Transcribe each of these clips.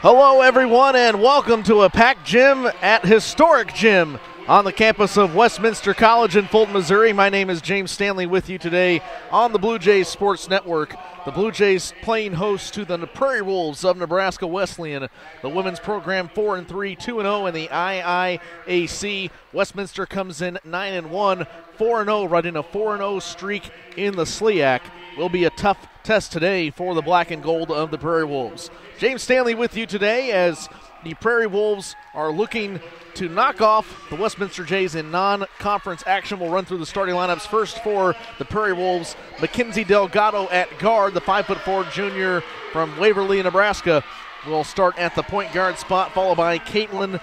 Hello, everyone, and welcome to a packed gym at Historic Gym on the campus of Westminster College in Fulton, Missouri. My name is James Stanley with you today on the Blue Jays Sports Network. The Blue Jays playing host to the Prairie Wolves of Nebraska Wesleyan. The women's program 4-3, 2-0 in the IIAC. Westminster comes in 9-1, 4-0, riding a 4-0 streak in the SLIAC. Will be a tough test today for the black and gold of the Prairie Wolves. James Stanley with you today as the Prairie Wolves are looking to knock off the Westminster Jays in non-conference action. We'll run through the starting lineups. First for the Prairie Wolves, Mackenzie Delgado at guard, the 5'4" junior from Waverly, Nebraska, will start at the point guard spot, followed by Caitlin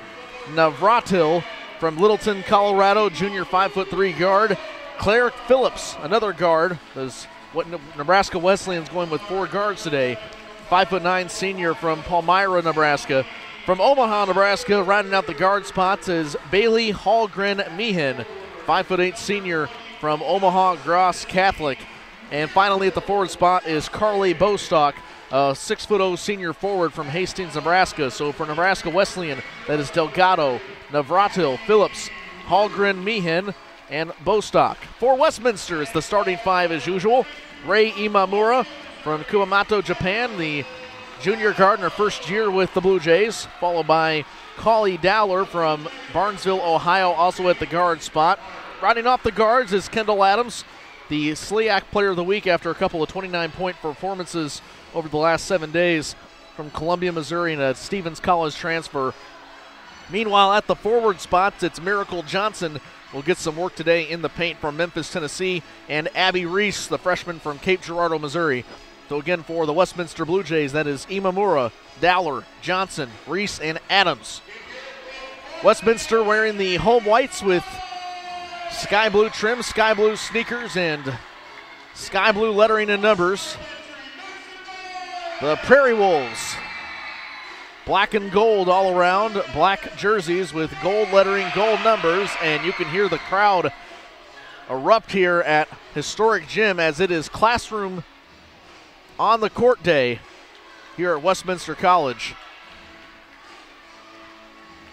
Navratil from Littleton, Colorado, junior 5'3" guard. Claire Phillips, another guard, is what Nebraska Wesleyan's going with 4 guards today. 5'9" senior from Palmyra, Nebraska. From Omaha, Nebraska, rounding out the guard spots is Bailey Hallgren-Meehan, 5'8" senior from Omaha Gross Catholic. And finally at the forward spot is Carly Bostock, a 6'0" senior forward from Hastings, Nebraska. So for Nebraska Wesleyan, that is Delgado, Navratil, Phillips, Hallgren-Meehan, and Bostock. For Westminster, it's the starting 5 as usual. Rei Imamura from Kumamoto, Japan, the junior guard in her first year with the Blue Jays, followed by Collie Dowler from Barnesville, Ohio, also at the guard spot. Riding off the guards is Kendall Adams, the SLIAC Player of the Week after a couple of 29-point performances over the last 7 days from Columbia, Missouri, and a Stevens College transfer. Meanwhile, at the forward spots, it's Miracle Johnson will get some work today in the paint from Memphis, Tennessee, and Abby Reese, the freshman from Cape Girardeau, Missouri. So again, for the Westminster Blue Jays, that is Imamura, Dowler, Johnson, Reese, and Adams. Westminster wearing the home whites with sky blue trim, sky blue sneakers, and sky blue lettering and numbers. The Prairie Wolves, black and gold all around, black jerseys with gold lettering, gold numbers, and you can hear the crowd erupt here at Historic Gym as it is classroom on the court day here at Westminster College.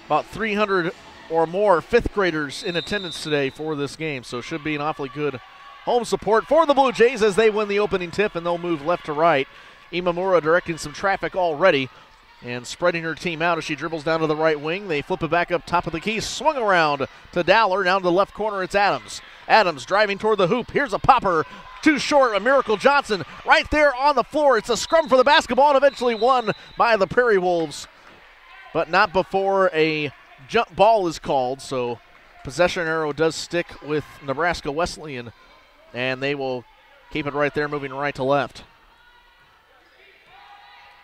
About 300 or more fifth graders in attendance today for this game, so should be an awfully good home support for the Blue Jays as they win the opening tip, and they'll move left to right. Imamura directing some traffic already and spreading her team out as she dribbles down to the right wing. They flip it back up top of the key, swung around to Dowler. Down to the left corner, it's Adams. Adams driving toward the hoop. Here's a popper. Too short, a Miracle Johnson right there on the floor. It's a scrum for the basketball and eventually won by the Prairie Wolves, but not before a jump ball is called. So possession arrow does stick with Nebraska Wesleyan, and they will keep it right there, moving right to left.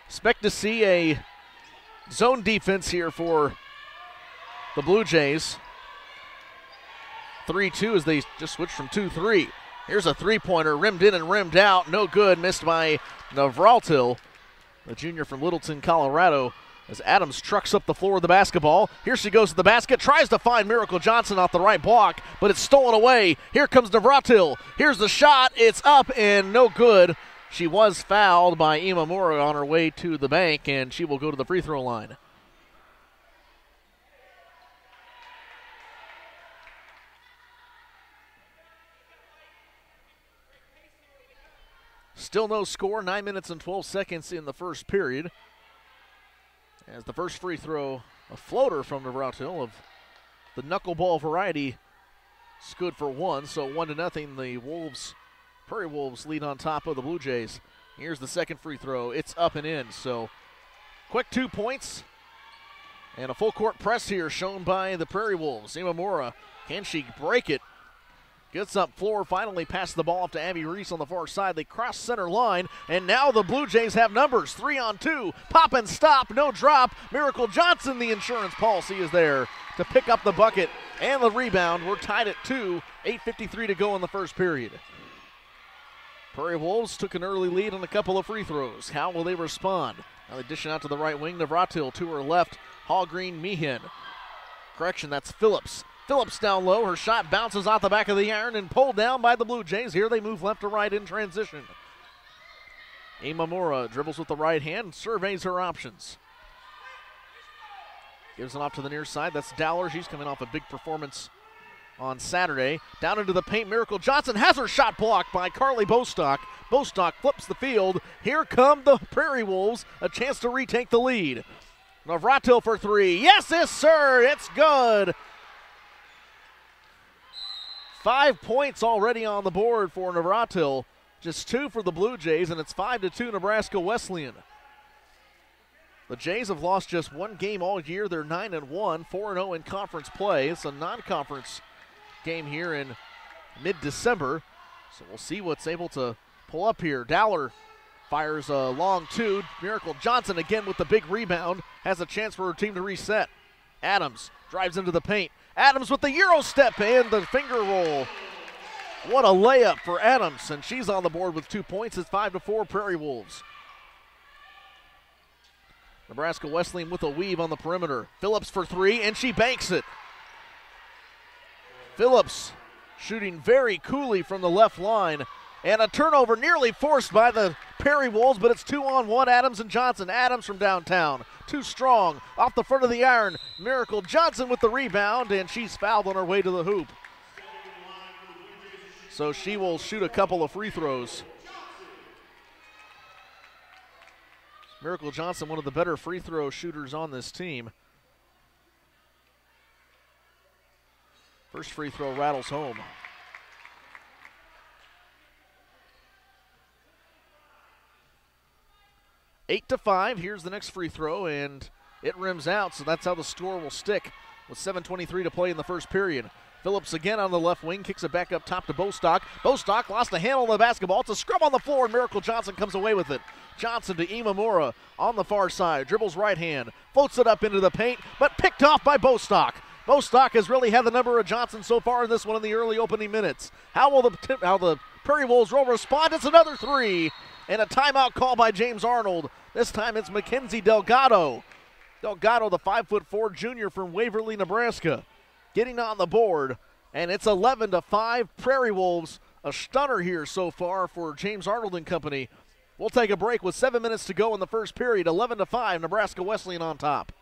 Expect to see a zone defense here for the Blue Jays. 3-2 as they just switched from 2-3. Here's a three-pointer, rimmed in and rimmed out. No good, missed by Navratil, the junior from Littleton, Colorado, as Adams trucks up the floor with the basketball. Here she goes to the basket, tries to find Miracle Johnson off the right block, but it's stolen away. Here comes Navratil. Here's the shot. It's up and no good. She was fouled by Imamura on her way to the bank, and she will go to the free throw line. Still no score, 9 minutes and 12 seconds in the first period. As the first free throw, a floater from Navratil of the knuckleball variety, is good for one, so 1-0. The Prairie Wolves lead on top of the Blue Jays. Here's the second free throw. It's up and in, so quick 2 points. And a full court press here shown by the Prairie Wolves. Imamura, can she break it? Gets up floor, finally passes the ball off to Abby Reese on the far side. They cross center line, and now the Blue Jays have numbers. 3-on-2, pop and stop, no drop. Miracle Johnson, the insurance policy, is there to pick up the bucket and the rebound. We're tied at 2, 8:53 to go in the first period. Prairie Wolves took an early lead on a couple of free throws. How will they respond? Now they dish it out to the right wing. Navratil to her left. Hallgren-Meehan. Correction, that's Phillips. Phillips down low. Her shot bounces off the back of the iron and pulled down by the Blue Jays. Here they move left to right in transition. Imamura dribbles with the right hand, surveys her options. Gives it off to the near side. That's Dowler. She's coming off a big performance on Saturday. Down into the paint, Miracle Johnson has her shot blocked by Carly Bostock. Bostock flips the field. Here come the Prairie Wolves, a chance to retake the lead. Navratil for three. Yes, sir, it's good. 5 points already on the board for Navratil. Just 2 for the Blue Jays, and it's 5-2 Nebraska Wesleyan. The Jays have lost just 1 game all year. They're 9-1, 4-0 in conference play. It's a non-conference game here in mid-December, so we'll see what's able to pull up here. Dowler fires a long 2. Miracle Johnson again with the big rebound. Has a chance for her team to reset. Adams drives into the paint. Adams with the Euro step and the finger roll. What a layup for Adams, and she's on the board with 2 points. It's 5-4 Prairie Wolves. Nebraska Wesleyan with a weave on the perimeter. Phillips for 3, and she banks it. Phillips shooting very coolly from the left line. And a turnover nearly forced by the Prairie Wolves, but it's 2-on-1, Adams and Johnson. Adams from downtown, too strong, off the front of the iron. Miracle Johnson with the rebound, and she's fouled on her way to the hoop. So she will shoot a couple of free throws. Miracle Johnson, one of the better free throw shooters on this team. First free throw rattles home. 8-5. Here's the next free throw, and it rims out, so that's how the score will stick with 7:23 to play in the first period. Phillips again on the left wing, kicks it back up top to Bostock. Bostock lost the handle of the basketball. It's a scrub on the floor, and Miracle Johnson comes away with it. Johnson to Imamura on the far side, dribbles right hand, floats it up into the paint, but picked off by Bostock. Bostock has really had the number of Johnson so far in this one in the early opening minutes. How the Prairie Wolves will respond? It's another 3, and a timeout call by James Arnold. This time it's Mackenzie Delgado. Delgado, the 5'4" junior from Waverly, Nebraska, getting on the board, and it's 11-5 Prairie Wolves. A stunner here so far for James Arnold and company. We'll take a break with 7 minutes to go in the first period. 11-5, Nebraska Wesleyan on top.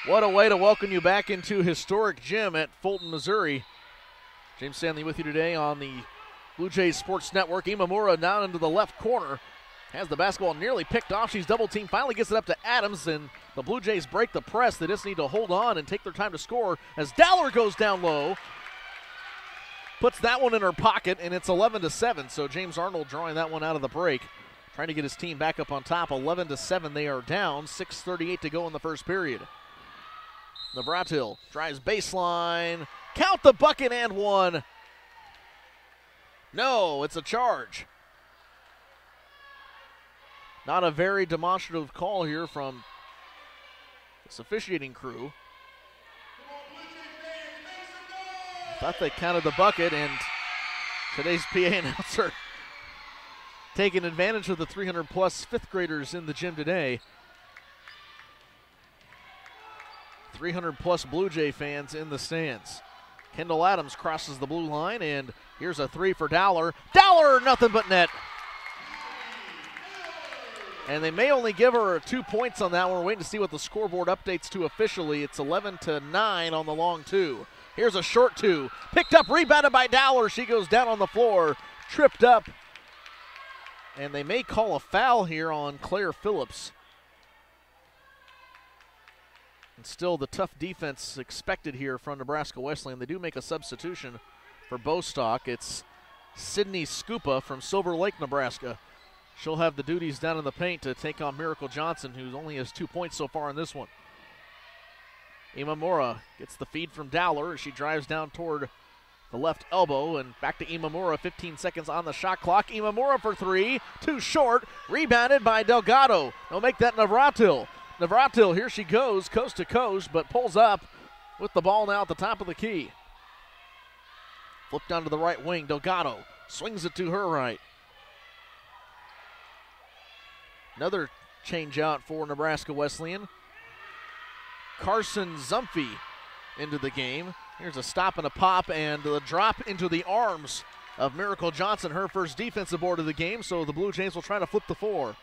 What a way to welcome you back into historic gym at Fulton, Missouri. James Stanley with you today on the Blue Jays Sports Network. Imamura down into the left corner. Has the basketball nearly picked off. She's double-teamed. Finally gets it up to Adams, and the Blue Jays break the press. They just need to hold on and take their time to score as Dowler goes down low. Puts that one in her pocket, and it's 11-7. So James Arnold drawing that one out of the break. Trying to get his team back up on top. 11-7, they are down. 6:38 to go in the first period. Navratil drives baseline. Count the bucket and 1. No, it's a charge. Not a very demonstrative call here from this officiating crew. I thought they counted the bucket, and today's PA announcer taking advantage of the 300-plus fifth graders in the gym today. 300-plus Blue Jay fans in the stands. Kendall Adams crosses the blue line, and here's a 3 for Dowler. Dowler, nothing but net. And they may only give her 2 points on that one. We're waiting to see what the scoreboard updates to officially. It's 11-9 on the long 2. Here's a short 2. Picked up, rebounded by Dowler. She goes down on the floor, tripped up. And they may call a foul here on Claire Phillips. And still the tough defense expected here from Nebraska Wesleyan. They do make a substitution for Bostock. It's Sydney Scupa from Silver Lake, Nebraska. She'll have the duties down in the paint to take on Miracle Johnson, who only has 2 points so far in this one. Imamura gets the feed from Dowler as she drives down toward the left elbow, and back to Imamura. 15 seconds on the shot clock. Imamura for 3, too short, rebounded by Delgado. They'll make that Navratil. Navratil, here she goes, coast to coast, but pulls up with the ball now at the top of the key. Flipped down to the right wing. Delgado swings it to her right. Another change out for Nebraska Wesleyan. Carson Zumphy into the game. Here's a stop and a pop and the drop into the arms of Miracle Johnson, her first defensive board of the game, so the Blue Jays will try to flip the 4.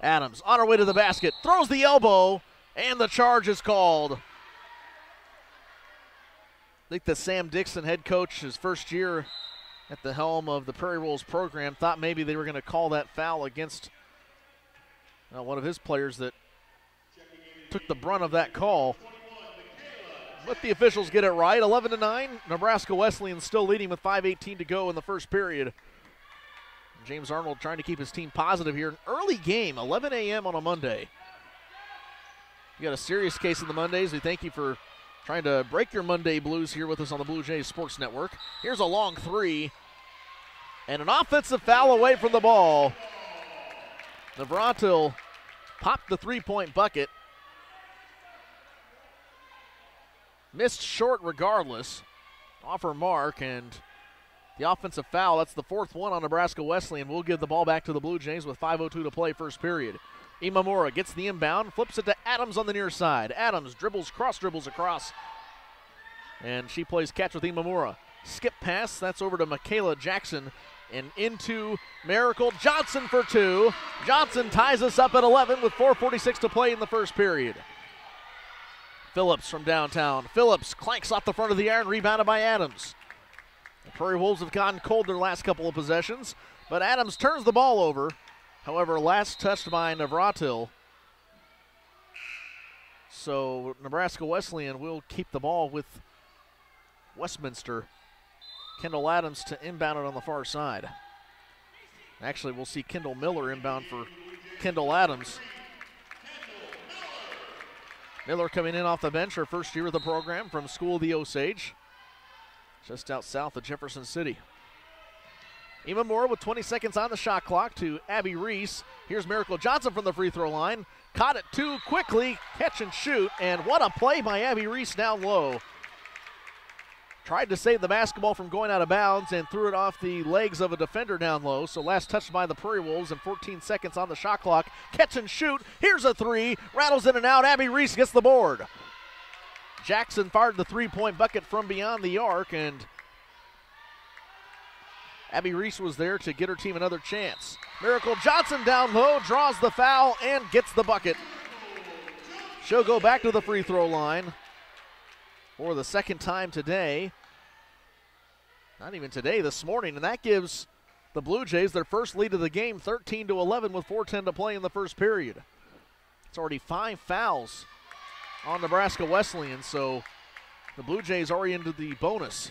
Adams on her way to the basket, throws the elbow, and the charge is called. I think the Sam Dixon head coach, his first year at the helm of the Prairie Wolves program, thought maybe they were going to call that foul against one of his players that took the brunt of that call. But the officials get it right. 11-9. Nebraska Wesleyan still leading with 5:18 to go in the first period. James Arnold trying to keep his team positive here. An early game, 11 a.m. on a Monday. You got a serious case of the Mondays. We thank you for trying to break your Monday blues here with us on the Blue Jays Sports Network. Here's a long 3. And an offensive foul away from the ball. Navratil popped the 3-point bucket. Missed short regardless. Off her mark, and the offensive foul, that's the 4th one on Nebraska Wesleyan. We'll give the ball back to the Blue Jays with 5:02 to play first period. Imamura gets the inbound, flips it to Adams on the near side. Adams cross dribbles across. And she plays catch with Imamura. Skip pass, that's over to Michaela Jackson. And into Miracle Johnson for 2. Johnson ties us up at 11 with 4:46 to play in the first period. Phillips from downtown. Phillips clanks off the front of the iron, rebounded by Adams. The Prairie Wolves have gone cold their last couple of possessions, but Adams turns the ball over. However, last touched by Navratil. So Nebraska Wesleyan will keep the ball with Westminster. Kendall Adams to inbound it on the far side. Actually, we'll see Kendall Miller inbound for Kendall Adams. Miller coming in off the bench, her first year of the program from School of the Osage, just out south of Jefferson City. Imamura with 20 seconds on the shot clock to Abby Reese. Here's Miracle Johnson from the free throw line. Caught it too quickly, catch and shoot, and what a play by Abby Reese down low. Tried to save the basketball from going out of bounds and threw it off the legs of a defender down low. So last touched by the Prairie Wolves and 14 seconds on the shot clock. Catch and shoot. Here's a 3. Rattles in and out. Abby Reese gets the board. Jackson fired the 3-point bucket from beyond the arc, and Abby Reese was there to get her team another chance. Miracle Johnson down low, draws the foul, and gets the bucket. She'll go back to the free throw line for the second time today. Not even today, this morning, and that gives the Blue Jays their first lead of the game, 13-11 with 4:10 to play in the first period. It's already 5 fouls on Nebraska Wesleyan, so the Blue Jays are into the bonus.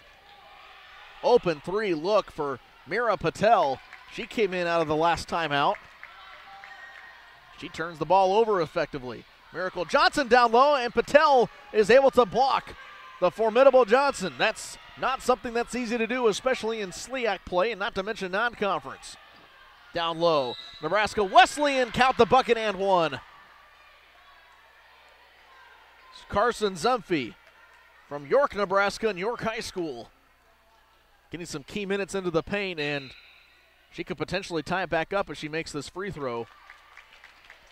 Open 3 look for Mira Patel. She came in out of the last timeout. She turns the ball over effectively. Miracle Johnson down low, and Patel is able to block the formidable Johnson. That's not something that's easy to do, especially in SLIAC play, and not to mention non-conference. Down low, Nebraska Wesleyan count the bucket and 1. Carson Zumphy from York, Nebraska, and York High School, getting some key minutes into the paint, and she could potentially tie it back up if she makes this free throw.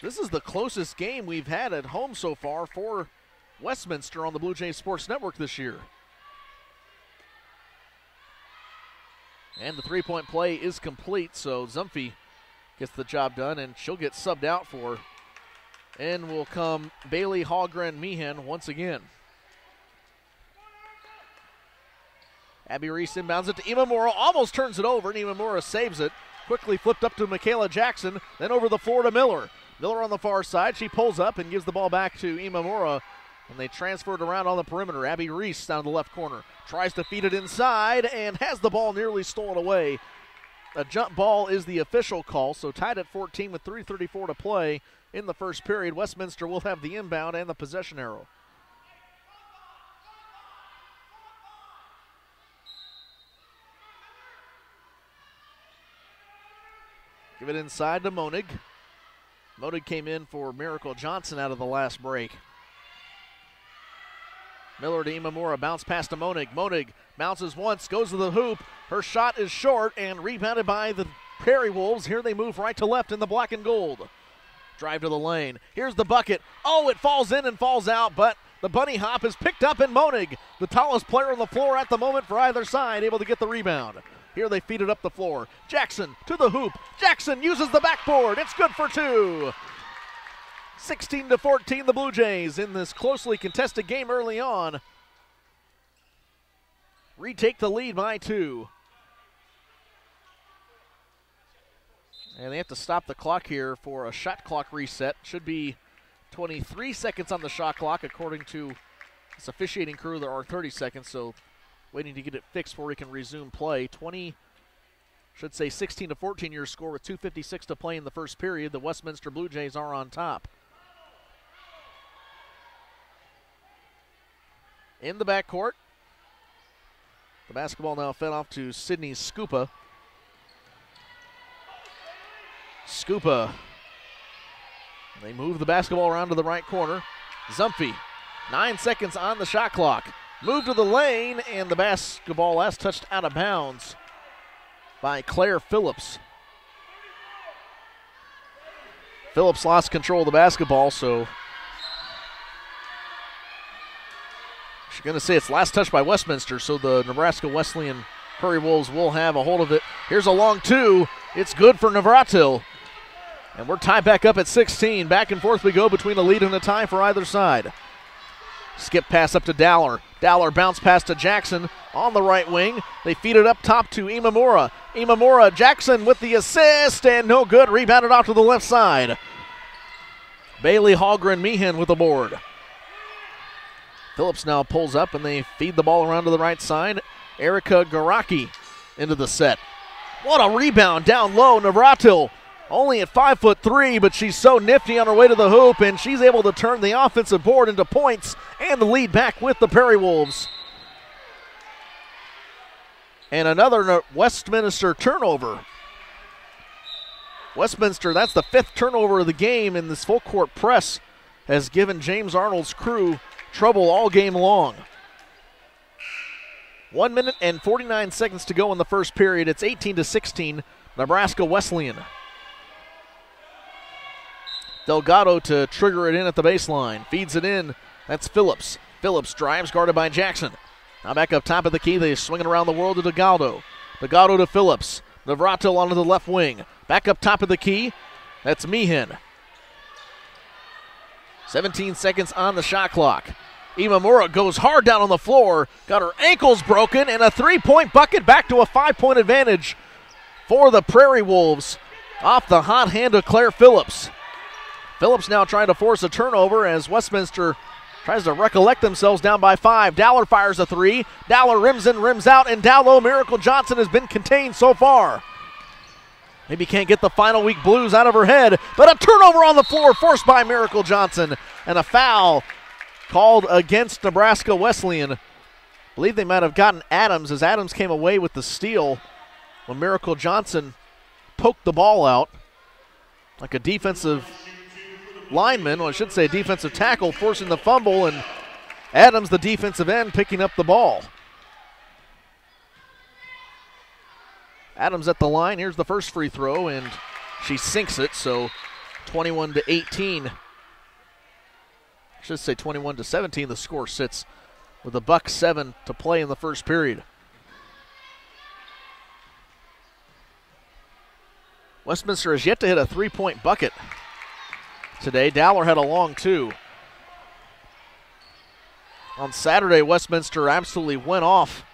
This is the closest game we've had at home so far for Westminster on the Blue Jays Sports Network this year. And the 3-point play is complete, so Zumphy gets the job done, and she'll get subbed out for. And will come Bailey Hallgren-Meehan once again. Abby Reese inbounds it to Imamura, almost turns it over, and Imamura saves it. Quickly flipped up to Michaela Jackson, then over the floor to Miller. Miller on the far side, she pulls up and gives the ball back to Imamura, and they transfer it around on the perimeter. Abby Reese down the left corner, tries to feed it inside, and has the ball nearly stolen away. A jump ball is the official call, so tied at 14 with 3:34 to play in the first period. Westminster will have the inbound and the possession arrow. Give it inside to Monig. Monig came in for Miracle Johnson out of the last break. Miller to Imamura, bounce pass to Monig. Monig bounces once, goes to the hoop. Her shot is short and rebounded by the Prairie Wolves. Here they move right to left in the black and gold. Drive to the lane. Here's the bucket. Oh, it falls in and falls out, but the bunny hop is picked up in Monig, the tallest player on the floor at the moment for either side, able to get the rebound. Here they feed it up the floor. Jackson to the hoop. Jackson uses the backboard. It's good for two. 16-14 the Blue Jays in this closely contested game early on. Retake the lead by 2. And they have to stop the clock here for a shot clock reset. Should be 23 seconds on the shot clock. According to this officiating crew, there are 30 seconds, so waiting to get it fixed before we can resume play. 16-14 your score with 2:56 to play in the first period. The Westminster Blue Jays are on top. In the backcourt, the basketball now fed off to Sydney Scupa. Scupa. They move the basketball around to the right corner. Zumphy, 9 seconds on the shot clock. Move to the lane, and the basketball last touched out of bounds by Claire Phillips. Phillips lost control of the basketball, so she's going to say it's last touch by Westminster, so the Nebraska Wesleyan Prairie Wolves will have a hold of it. Here's a long two. It's good for Navratil. And we're tied back up at 16. Back and forth we go between a lead and a tie for either side. Skip pass up to Dowler. Dowler bounce pass to Jackson on the right wing. They feed it up top to Imamura. Imamura, Jackson with the assist, and no good. Rebounded off to the left side. Bailey Hallgren Meehan with the board. Phillips now pulls up, and they feed the ball around to the right side. Erica Garaki into the set. What a rebound down low. Navratil only at 5'3", but she's so nifty on her way to the hoop, and she's able to turn the offensive board into points and the lead back with the Prairie Wolves. And another Westminster turnover. Westminster, that's the 5th turnover of the game, and this full court press has given James Arnold's crew trouble all game long. 1 minute and 49 seconds to go in the first period. It's 18-16, Nebraska Wesleyan. Delgado to trigger it in at the baseline. Feeds it in. That's Phillips. Phillips drives, guarded by Jackson. Now back up top of the key. They swing it around the world to Delgado. Delgado to Phillips. Navratil onto the left wing. Back up top of the key. That's Meehan. 17 seconds on the shot clock. Imamura goes hard down on the floor. Got her ankles broken, and a 3-point bucket back to a 5-point advantage for the Prairie Wolves off the hot hand of Claire Phillips. Phillips now trying to force a turnover as Westminster tries to recollect themselves down by 5. Dowler fires a 3. Dowler rims in, rims out, and down low, Miracle Johnson has been contained so far. Maybe can't get the final week blues out of her head, but a turnover on the floor forced by Miracle Johnson, and a foul called against Nebraska Wesleyan. I believe they might have gotten Adams, as Adams came away with the steal when Miracle Johnson poked the ball out like a defensive lineman, well, I should say defensive tackle, forcing the fumble, and Adams, the defensive end, picking up the ball. Adams at the line. Here's the first free throw, and she sinks it, so 21-18. I should say 21-17. The score sits with a $7 to play in the first period. Westminster has yet to hit a 3-point bucket today. Dowler had a long 2. On Saturday, Westminster absolutely went off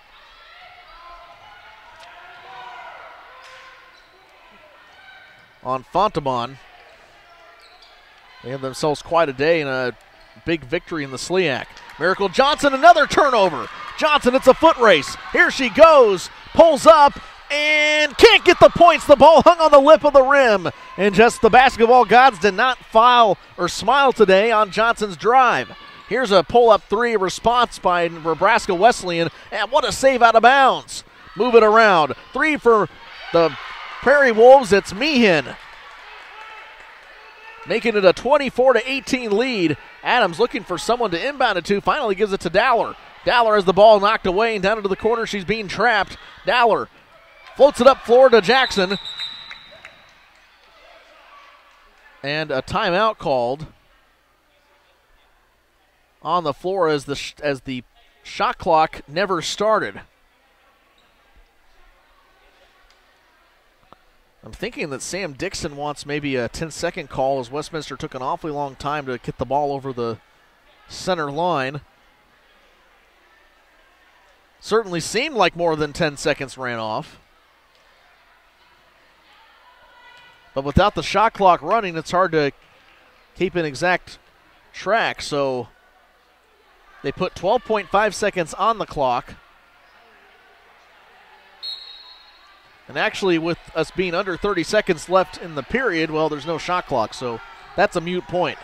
on Fontibon. They have themselves quite a day and a big victory in the SLIAC. Miracle Johnson, another turnover. Johnson, it's a foot race. Here she goes, pulls up, and can't get the points. The ball hung on the lip of the rim. And just the basketball gods did not smile today on Johnson's drive. Here's a pull-up 3 response by Nebraska Wesleyan. And what a save out of bounds. Move it around. 3 for the Prairie Wolves. It's Meehan, making it a 24-18 lead Adams looking for someone to inbound it to, finally gives it to Dowler. Dowler has the ball knocked away and down into the corner. She's being trapped. Dowler floats it up floor to Jackson. And a timeout called on the floor as the shot clock never started. I'm thinking that Sam Dixon wants maybe a 10-second call as Westminster took an awfully long time to get the ball over the center line. Certainly seemed like more than 10 seconds ran off. But without the shot clock running, it's hard to keep an exact track. So they put 12.5 seconds on the clock. And actually, with us being under 30 seconds left in the period, well, there's no shot clock, so that's a moot point.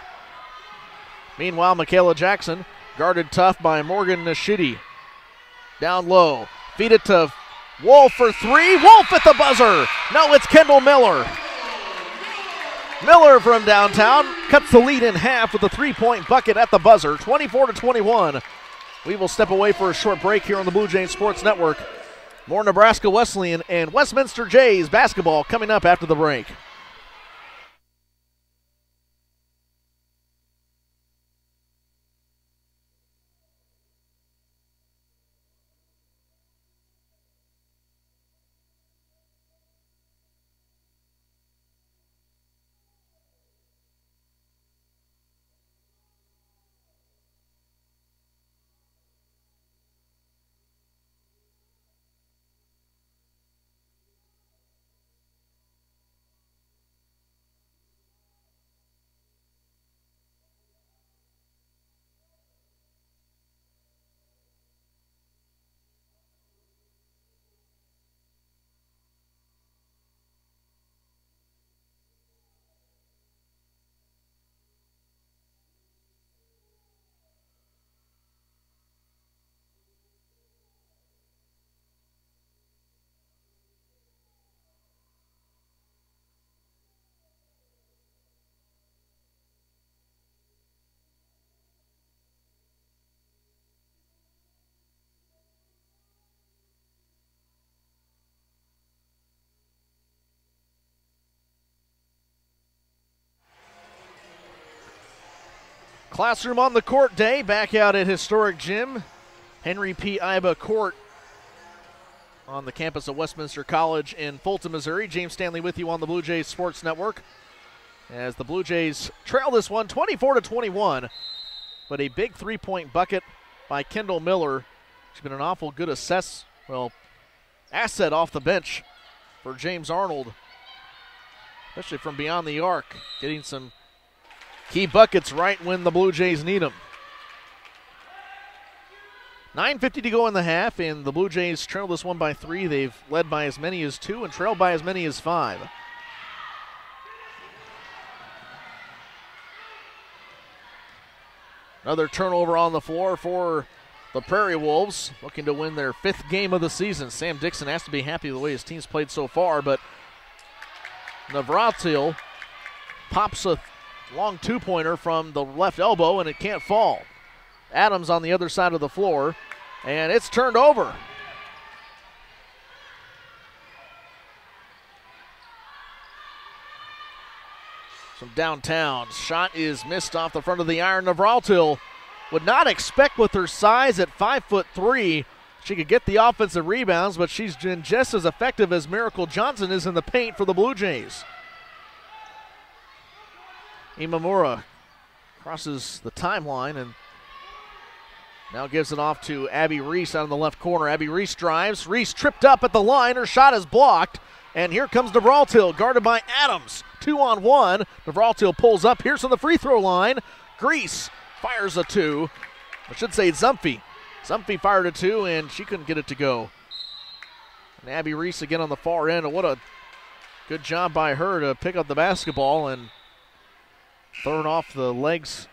Meanwhile, Michaela Jackson guarded tough by Morgan Nashidi. Down low, feed it to Wolf for three. Wolf at the buzzer. No, it's Kendall Miller. Miller from downtown cuts the lead in half with a three-point bucket at the buzzer, 24-21. We will step away for a short break here on the Blue Jays Sports Network. More Nebraska Wesleyan and Westminster Jays basketball coming up after the break. Classroom on the Court day, back out at historic gym, Henry P. Iba Court on the campus of Westminster College in Fulton, Missouri. James Stanley with you on the Blue Jays Sports Network as the Blue Jays trail this one 24-21, but a big three-point bucket by Kendall Miller. She's been an awful good asset off the bench for James Arnold, especially from beyond the arc, getting some key buckets right when the Blue Jays need them. 9:50 to go in the half, and the Blue Jays trail this one by 3. They've led by as many as 2 and trailed by as many as 5. Another turnover on the floor for the Prairie Wolves, looking to win their 5th game of the season. Sam Dixon has to be happy with the way his team's played so far, but Navratil pops a long two-pointer from the left elbow, and it can't fall. Adams on the other side of the floor, and it's turned over. From downtown, shot is missed off the front of the iron. Navratil would not expect with her size at 5'3" she could get the offensive rebounds, but she's been just as effective as Miracle Johnson is in the paint for the Blue Jays. Imamura crosses the timeline and now gives it off to Abby Reese out in the left corner. Abby Reese drives. Reese tripped up at the line. Her shot is blocked. And here comes Navratil, guarded by Adams. 2-on-1. Navratil pulls up. Here's on the free throw line. Grease fires a 2. I should say Zumphy. Zumphy fired a 2, and she couldn't get it to go. And Abby Reese again on the far end. And what a good job by her to pick up the basketball and throw it off the legs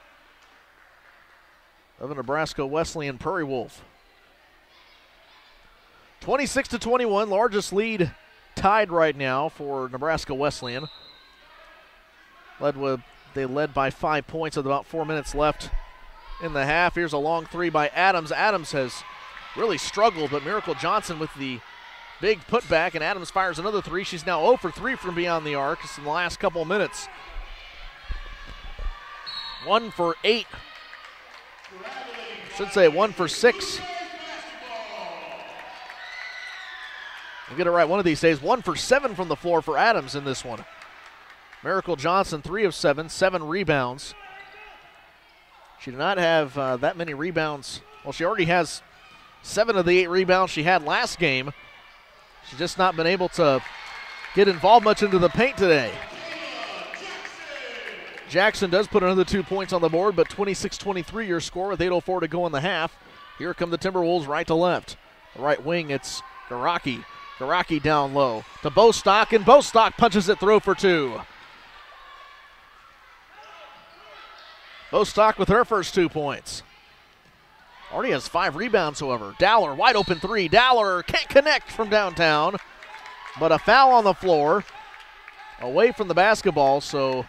of a Nebraska Wesleyan Prairie Wolf. 26-21, largest lead tied right now for Nebraska Wesleyan. They led by 5 points with about 4 minutes left in the half. Here's a long three by Adams. Adams has really struggled, but Miracle Johnson with the big putback, and Adams fires another three. She's now 0 for 3 from beyond the arc. It's in the last couple of minutes. 1 for 8. Should say 1 for 6. We'll get it right one of these days. 1 for 7 from the floor for Adams in this one. Miracle Johnson, 3 of 7, 7 rebounds. She did not have that many rebounds. Well, she already has 7 of the 8 rebounds she had last game. She's just not been able to get involved much into the paint today. Jackson does put another 2 points on the board, but 26-23 your score with 8:04 to go in the half. Here come the Timberwolves right to left. The right wing, it's Garaki. Garaki down low to Bostock, and Bostock punches it through for 2. Bostock with her first 2 points. Already has 5 rebounds, however. Dowler, wide open 3. Dowler can't connect from downtown, but a foul on the floor away from the basketball, so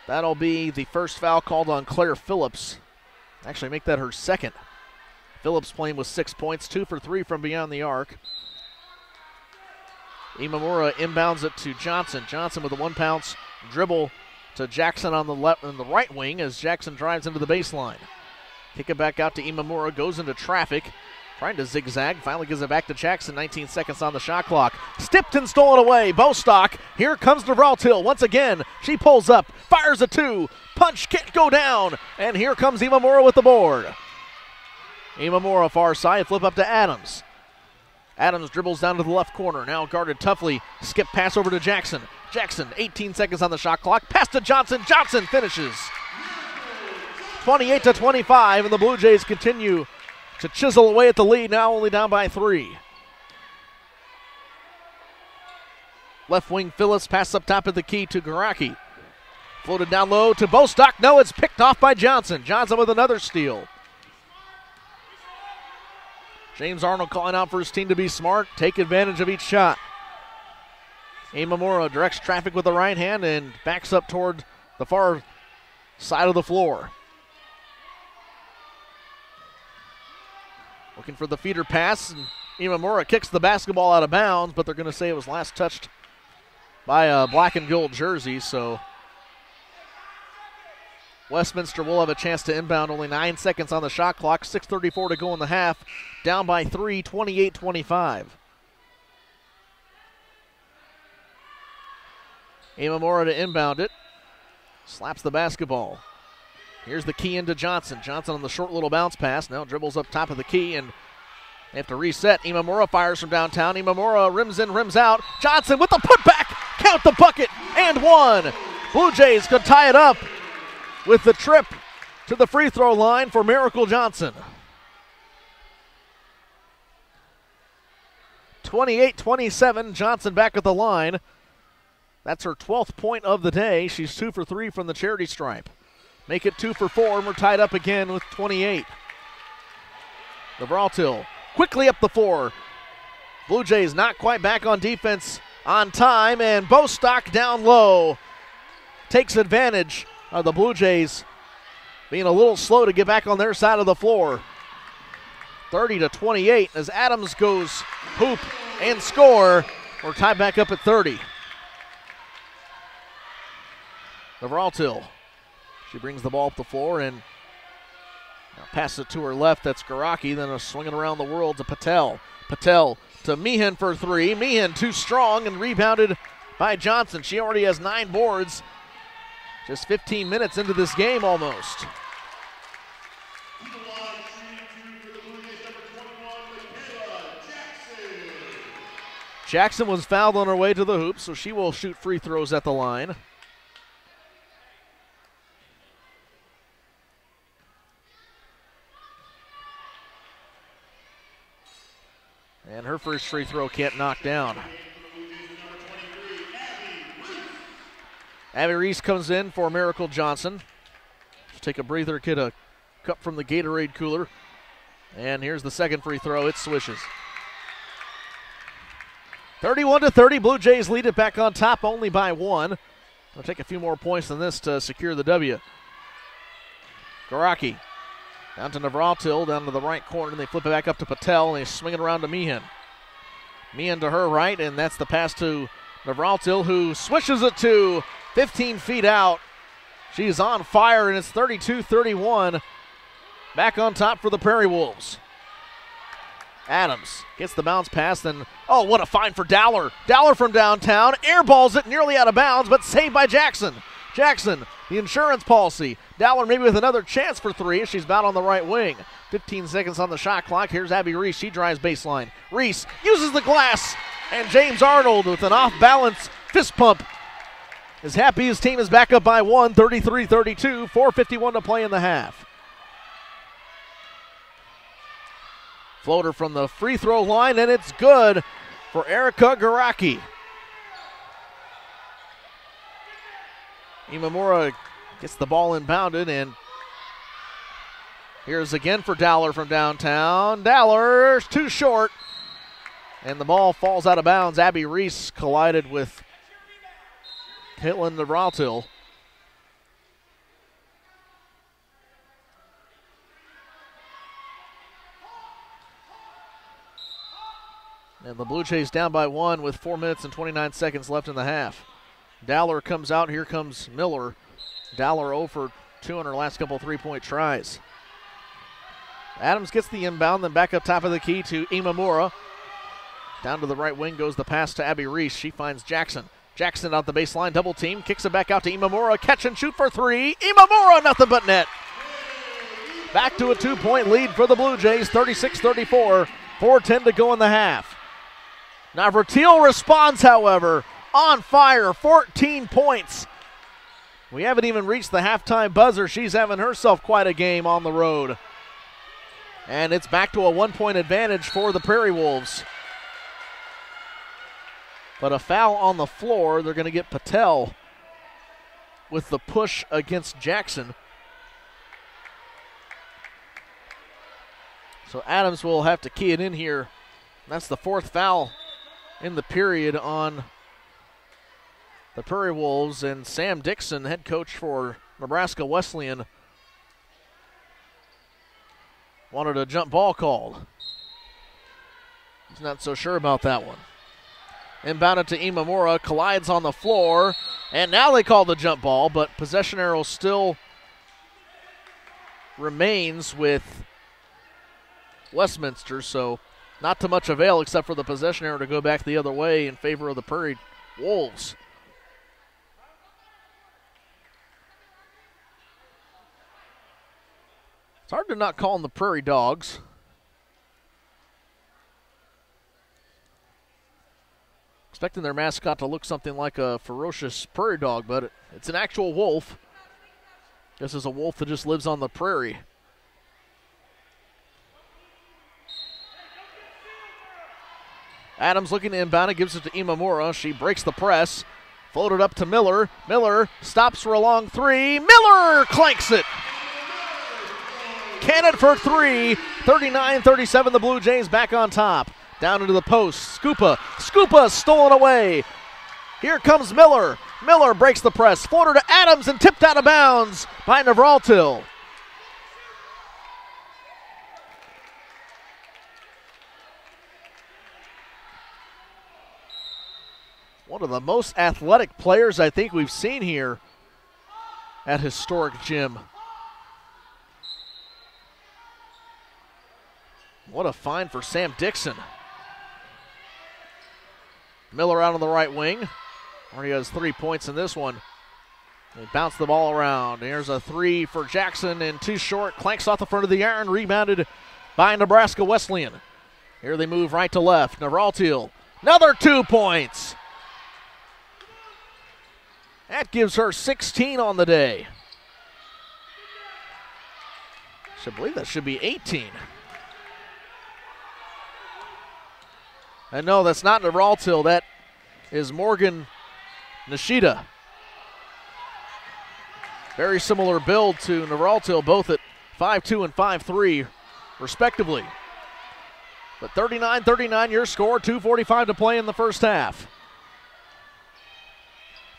that'll be the first foul called on Claire Phillips. Actually, make that her second. Phillips playing with 6 points, 2 for 3 from beyond the arc. Imamura inbounds it to Johnson. Johnson with a 1-bounce dribble to Jackson on the left and the right wing as Jackson drives into the baseline. Kick it back out to Imamura, goes into traffic, trying to zigzag, finally gives it back to Jackson, 19 seconds on the shot clock. Stipped and stolen away, Bostock, here comes Nevraltil once again, she pulls up, fires a 2, punch can't go down, and here comes Imamura with the board. Imamura far side, flip up to Adams. Adams dribbles down to the left corner, now guarded toughly, skip pass over to Jackson. Jackson, 18 seconds on the shot clock, pass to Johnson, Johnson finishes. 28-25, and the Blue Jays continue to chisel away at the lead, now only down by 3. Left wing Phillips, pass up top of the key to Garaki. Floated down low to Bostock, no, it's picked off by Johnson. Johnson with another steal. James Arnold calling out for his team to be smart, take advantage of each shot. Imamura directs traffic with the right hand and backs up toward the far side of the floor. Looking for the feeder pass, and Imamura kicks the basketball out of bounds, but they're going to say it was last touched by a black and gold jersey, so Westminster will have a chance to inbound. Only 9 seconds on the shot clock, 6:34 to go in the half, down by 3, 28-25. Imamura to inbound it, slaps the basketball. Here's the key into Johnson. Johnson on the short little bounce pass. Now dribbles up top of the key, and they have to reset. Imamura fires from downtown. Imamura rims in, rims out. Johnson with the putback. Count the bucket, and 1. Blue Jays could tie it up with the trip to the free throw line for Miracle Johnson. 28-27, Johnson back at the line. That's her 12th point of the day. She's 2 for 3 from the charity stripe. Make it 2 for 4, and we're tied up again with 28. Nevraltil quickly up the floor. Blue Jays not quite back on defense on time, and Bostock down low takes advantage of the Blue Jays being a little slow to get back on their side of the floor. 30-28 as Adams goes hoop and score. We're tied back up at 30. Nevraltil. She brings the ball up the floor and now passes it to her left. That's Garaki. Then a swinging around the world to Patel. Patel to Meehan for 3. Meehan too strong and rebounded by Johnson. She already has 9 boards. Just 15 minutes into this game almost. Jackson was fouled on her way to the hoop, so she will shoot free throws at the line. And her first free throw can't knock down. Abby Reese comes in for Miracle Johnson. She'll take a breather, get a cup from the Gatorade cooler. And here's the second free throw. It swishes. 31-30, Blue Jays lead it back on top only by 1. They'll take a few more points than this to secure the W. Garaki Down to Navratil, down to the right corner, and they flip it back up to Patel, and they swing it around to Meehan. Meehan to her right, and that's the pass to Navratil, who swishes it to 15 feet out. She's on fire, and it's 32-31. Back on top for the Prairie Wolves. Adams gets the bounce pass, and oh, what a find for Dowler. Dowler from downtown, airballs it nearly out of bounds, but saved by Jackson. Jackson, the insurance policy. Dowler maybe with another chance for three. She's about on the right wing. 15 seconds on the shot clock. Here's Abby Reese. She drives baseline. Reese uses the glass, and James Arnold with an off-balance fist pump is happy his team is back up by one, 33-32, 4:51 to play in the half. Floater from the free throw line, and it's good for Erica Garaki. Imamura gets the ball inbounded, and here's again for Dowler from downtown. Dowler's too short, and the ball falls out of bounds. Abby Reese collided with Caitlin Navratil. And the Blue Jays down by one with 4 minutes and 29 seconds left in the half. Dowler comes out. Here comes Miller. Dowler 0 for 2 on her last couple three-point tries. Adams gets the inbound, then back up top of the key to Imamura. Down to the right wing goes the pass to Abby Reese. She finds Jackson. Jackson out the baseline, double team, kicks it back out to Imamura. Catch and shoot for three. Imamura, nothing but net. Back to a 2-point lead for the Blue Jays, 36-34. 4:10 to go in the half. Navratil responds, however, on fire, 14 points. We haven't even reached the halftime buzzer. She's having herself quite a game on the road. And it's back to a 1-point advantage for the Prairie Wolves. But a foul on the floor. They're going to get Patel with the push against Jackson. So Adams will have to key it in here. That's the fourth foul in the period on the Prairie Wolves, and Sam Dixon, head coach for Nebraska Wesleyan, wanted a jump ball called. He's not so sure about that one. Inbounded to Imamura, collides on the floor, and now they call the jump ball, but possession arrow still remains with Westminster, so not to much avail except for the possession arrow to go back the other way in favor of the Prairie Wolves. It's hard to not call them the Prairie Dogs. Expecting their mascot to look something like a ferocious prairie dog, but it's an actual wolf. This is a wolf that just lives on the prairie. Adams looking to inbound it, gives it to Imamura. She breaks the press. Floated up to Miller. Miller stops for a long three. Miller clanks it. Cannon for three. 39-37, the Blue Jays back on top. Down into the post. Scupa stolen away. Here comes Miller. Miller breaks the press. Floater to Adams and tipped out of bounds by Navratil. One of the most athletic players I think we've seen here at Historic Gym. What a find for Sam Dixon. Miller out on the right wing. Already has 3 points in this one. They bounce the ball around. Here's a three for Jackson and too short. Clanks off the front of the iron. Rebounded by Nebraska Wesleyan. Here they move right to left. Navratil. Another 2 points. That gives her 16 on the day. I believe that should be 18. And no, that's not Navratil. That is Morgan Nishida. Very similar build to Navratil, both at 5'2" and 5'3", respectively. But 39-39 your score, 2:45 to play in the first half.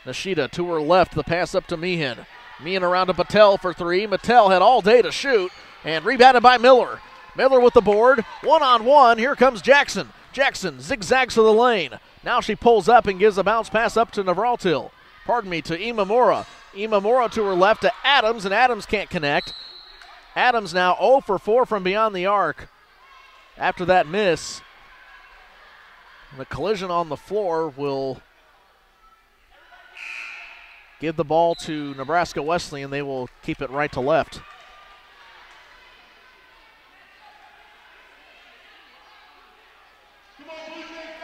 Nishida to her left, the pass up to Meehan. Meehan around to Patel for three. Patel had all day to shoot. and rebounded by Miller. Miller with the board, one-on-one. Here comes Jackson. Jackson zigzags to the lane. Now she pulls up and gives a bounce pass up to Nevraltil. To Imamura. Imamura to her left to Adams, and Adams can't connect. Adams now 0 for 4 from beyond the arc after that miss. The collision on the floor will give the ball to Nebraska Wesleyan. They will keep it right to left.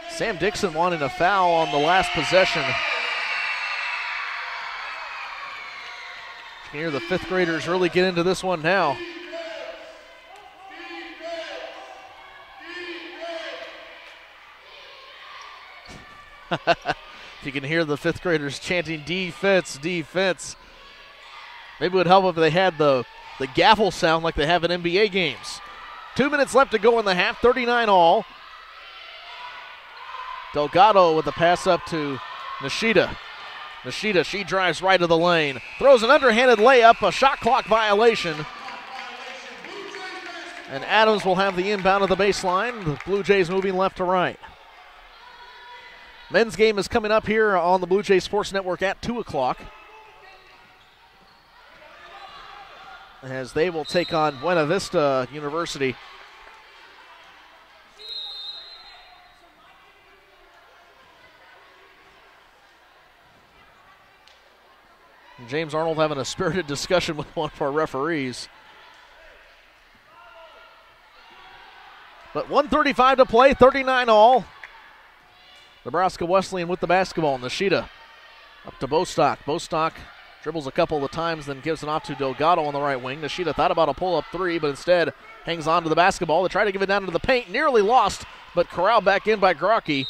Sam Dixon wanted a foul on the last possession. You can hear the fifth graders really get into this one now. You can hear the fifth graders chanting defense, defense. Maybe it would help if they had the gavel sound like they have in NBA games. 2 minutes left to go in the half, 39 all. Delgado with the pass up to Nishida. Nishida, she drives right to the lane. Throws an underhanded layup, a shot clock violation. And Adams will have the inbound of the baseline. The Blue Jays moving left to right. Men's game is coming up here on the Blue Jays Sports Network at 2 o'clock. As they will take on Buena Vista University. And James Arnold having a spirited discussion with one of our referees. But 1:35 to play, 39 all. Nebraska Wesleyan with the basketball. Nishida up to Bostock. Bostock dribbles a couple of times, then gives it off to Delgado on the right wing. Nishida thought about a pull-up three, but instead hangs on to the basketball. They try to give it down into the paint. Nearly lost, but corralled back in by Grocki.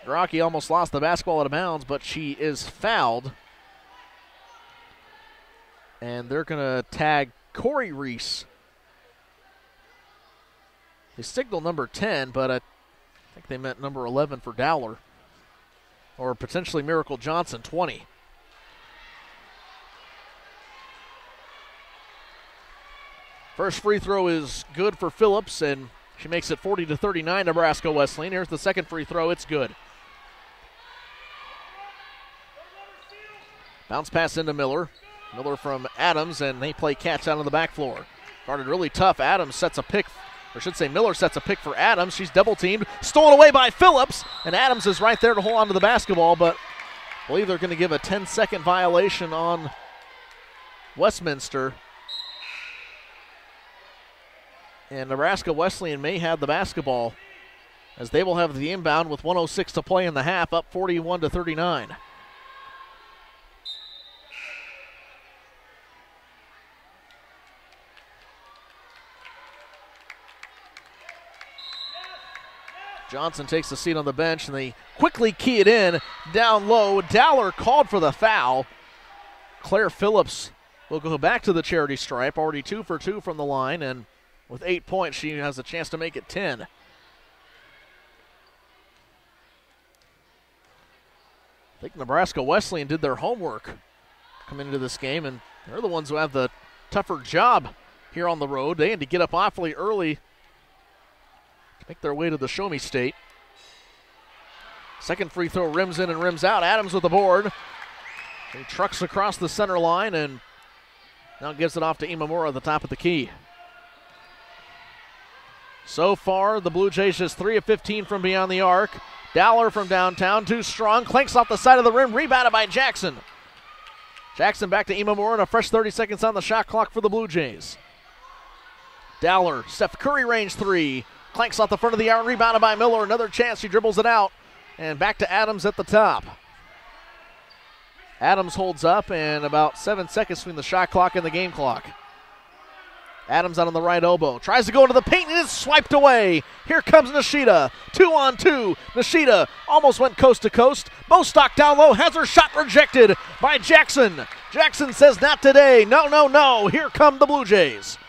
Grocki almost lost the basketball out of bounds, but she is fouled. And they're going to tag Corey Reese. They signaled number 10, but I think they meant number 11 for Dowler. Or potentially Miracle Johnson, 20. First free throw is good for Phillips, and she makes it 40-39, Nebraska Wesleyan. Here's the second free throw. It's good. Bounce pass into Miller. Miller from Adams, and they play catch out on the back floor. Guarded really tough. Adams sets a pick. Or should say Miller sets a pick for Adams. She's double-teamed. Stolen away by Phillips. And Adams is right there to hold on to the basketball, but I believe they're going to give a 10-second violation on Westminster. And Nebraska Wesleyan may have the basketball as they will have the inbound with 1:06 to play in the half, up 41-39. Johnson takes a seat on the bench, and they quickly key it in down low. Dowler called for the foul. Claire Phillips will go back to the charity stripe, already 2 for 2 from the line, and with 8 points, she has a chance to make it 10. I think Nebraska Wesleyan did their homework coming into this game, and they're the ones who have the tougher job here on the road. They had to get up awfully early, make their way to the Show Me State. Second free throw rims in and rims out. Adams with the board. He trucks across the center line and now gives it off to Imamura at the top of the key. So far, the Blue Jays just 3 of 15 from beyond the arc. Dowler from downtown, too strong. Clanks off the side of the rim, rebounded by Jackson. Jackson back to Imamura and a fresh 30 seconds on the shot clock for the Blue Jays. Dowler, Steph Curry range three. Clanks off the front of the arc, rebounded by Miller. Another chance, she dribbles it out. And back to Adams at the top. Adams holds up, and about 7 seconds between the shot clock and the game clock. Adams out on the right elbow. Tries to go into the paint, and it's swiped away. Here comes Nishida. 2-on-2. Nishida almost went coast to coast. Bostock down low, has her shot rejected by Jackson. Jackson says, not today. No, no, no. Here come the Blue Jays.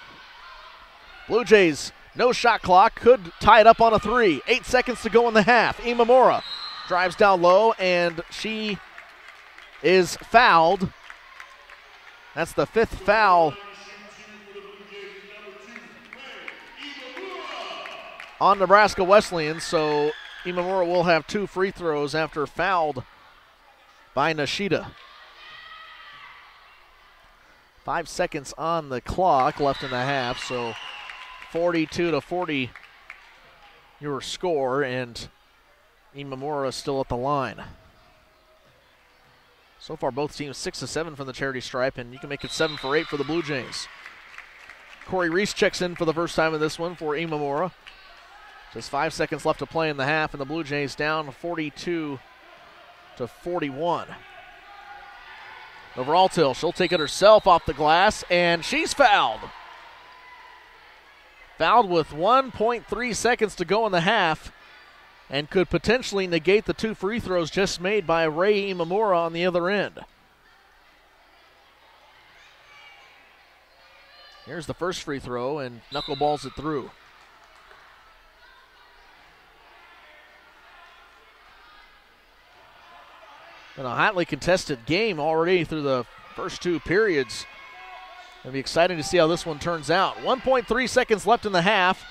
Blue Jays, no shot clock, could tie it up on a 3. 8 seconds to go in the half. Imamura drives down low, and she is fouled. That's the 5th foul on Nebraska Wesleyan, so Imamura will have 2 free throws after fouled by Nishida. 5 seconds on the clock left in the half, so 42-40 your score, and Imamura still at the line. So far, both teams 6 of 7 from the charity stripe, and you can make it 7 for 8 for the Blue Jays. Corey Reese checks in for the first time in this one for Imamura. Just 5 seconds left to play in the half, and the Blue Jays down 42-41. Over Altill, she'll take it herself off the glass, and she's fouled. Fouled with 1.3 seconds to go in the half, and could potentially negate the 2 free throws just made by Ray Imamura on the other end. Here's the first free throw, and knuckleballs it through. And a hotly contested game already through the first 2 periods. It'll be exciting to see how this one turns out. 1.3 seconds left in the half,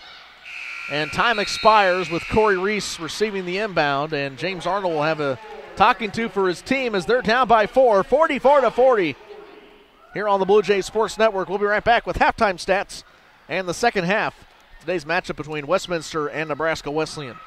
and time expires with Corey Reese receiving the inbound, and James Arnold will have a talking to for his team as they're down by 4, 44-40. Here on the Blue Jays Sports Network, we'll be right back with halftime stats and the second half. Today's matchup between Westminster and Nebraska Wesleyan.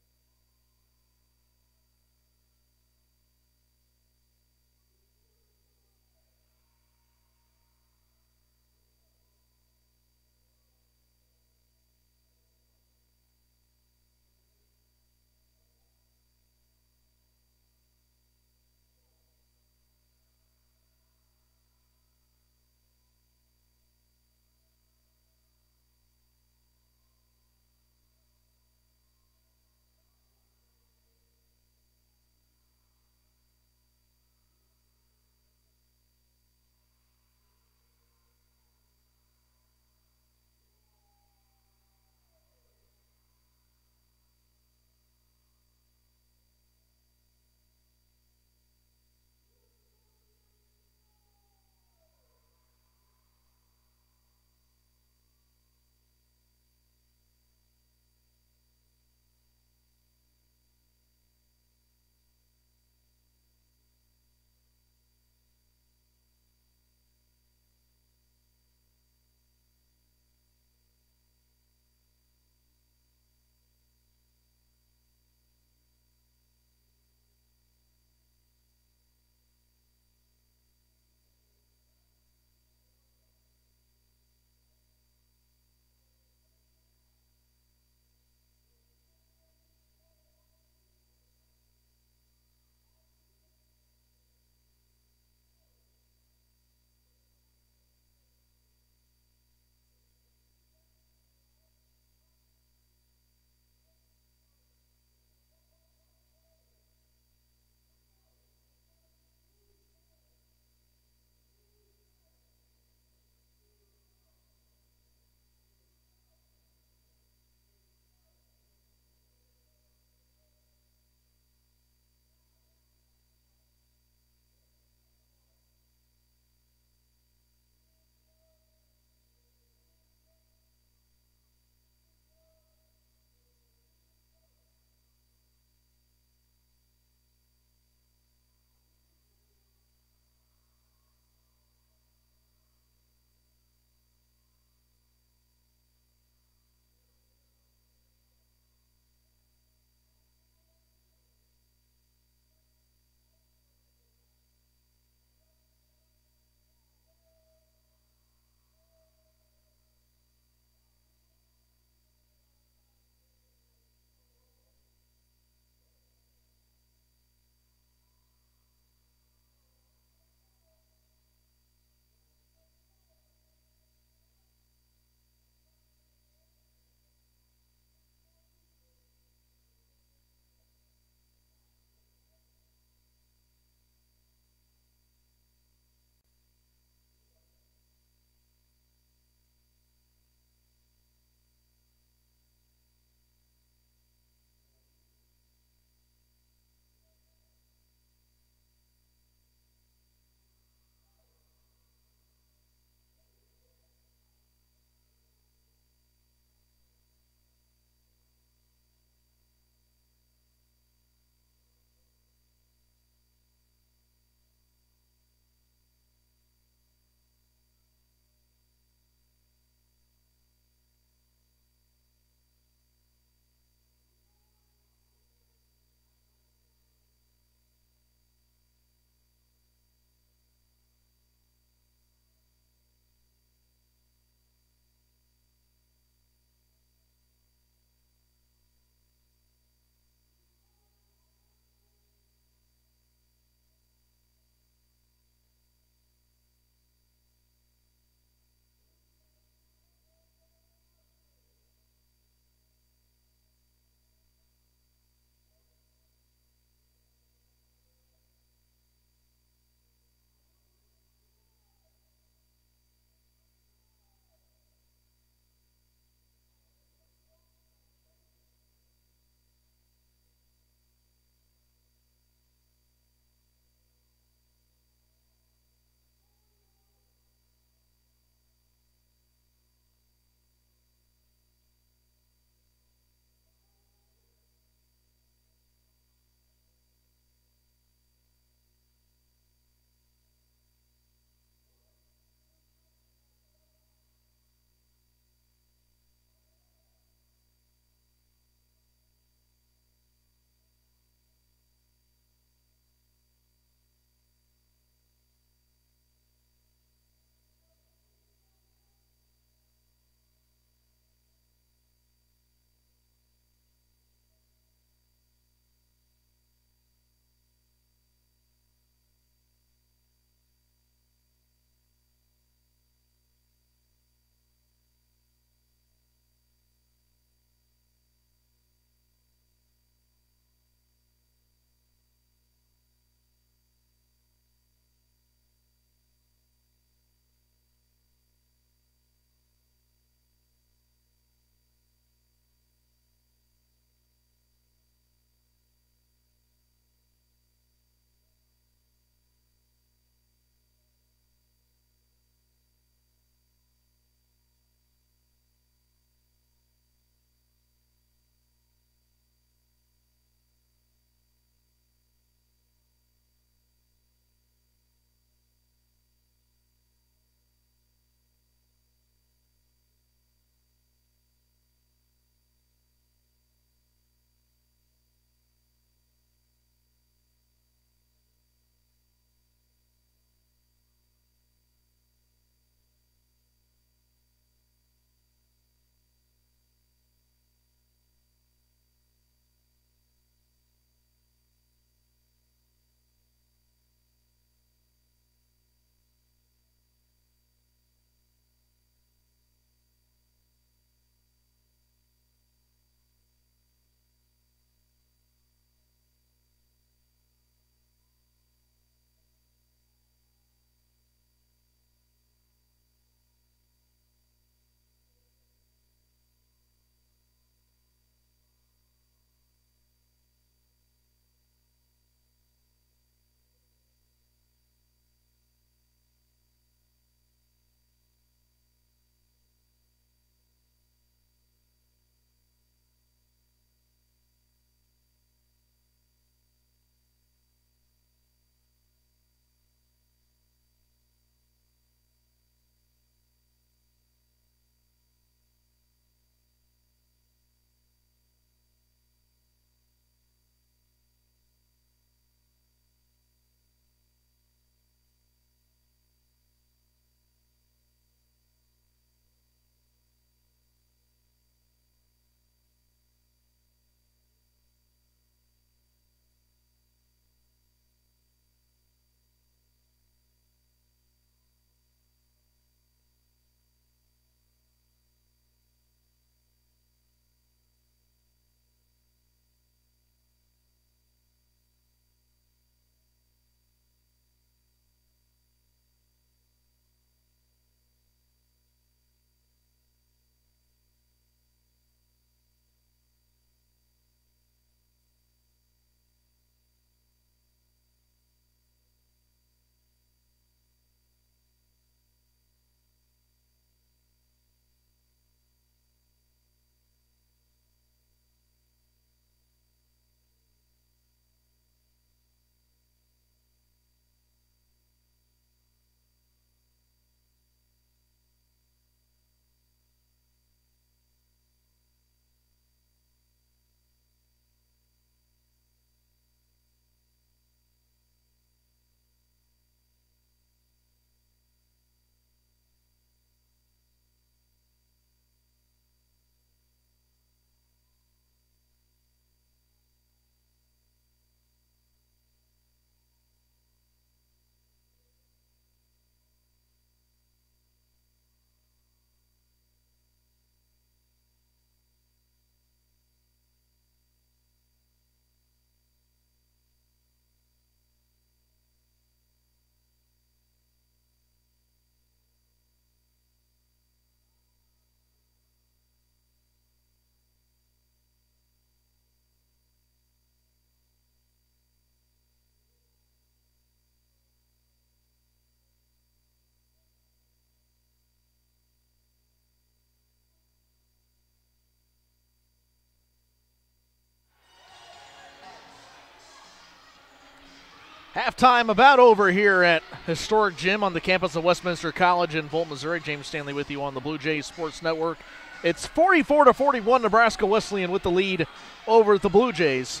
Halftime about over here at Historic Gym on the campus of Westminster College in Fulton, Missouri. James Stanley with you on the Blue Jays Sports Network. It's 44-41, Nebraska Wesleyan with the lead over the Blue Jays.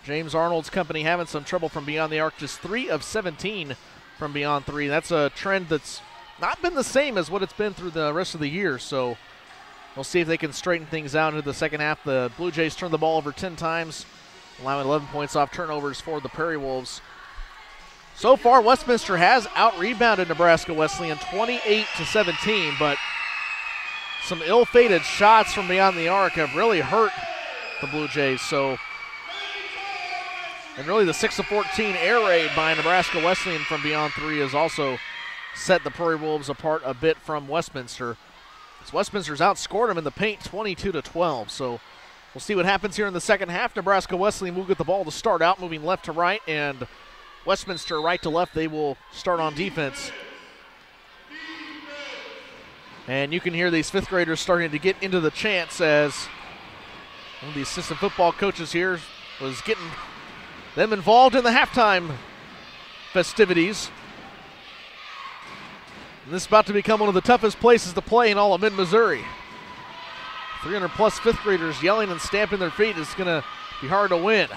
James Arnold's company having some trouble from beyond the arc, just 3 of 17 from beyond 3. That's a trend that's not been the same as what it's been through the rest of the year, so we'll see if they can straighten things out into the second half. The Blue Jays turned the ball over 10 times, allowing 11 points off turnovers for the Prairie Wolves. So far, Westminster has out-rebounded Nebraska Wesleyan 28-17, but some ill-fated shots from beyond the arc have really hurt the Blue Jays. And really the 6 of 14 air raid by Nebraska Wesleyan from beyond 3 has also set the Prairie Wolves apart a bit from Westminster. As Westminster's outscored them in the paint 22-12, so we'll see what happens here in the second half. Nebraska Wesleyan will get the ball to start out, moving left to right, and Westminster right to left. They will start on defense. And you can hear these fifth graders starting to get into the chants as one of the assistant football coaches here was getting them involved in the halftime festivities. And this is about to become one of the toughest places to play in all of mid-Missouri. 300-plus fifth graders yelling and stamping their feet. It's going to be hard to win.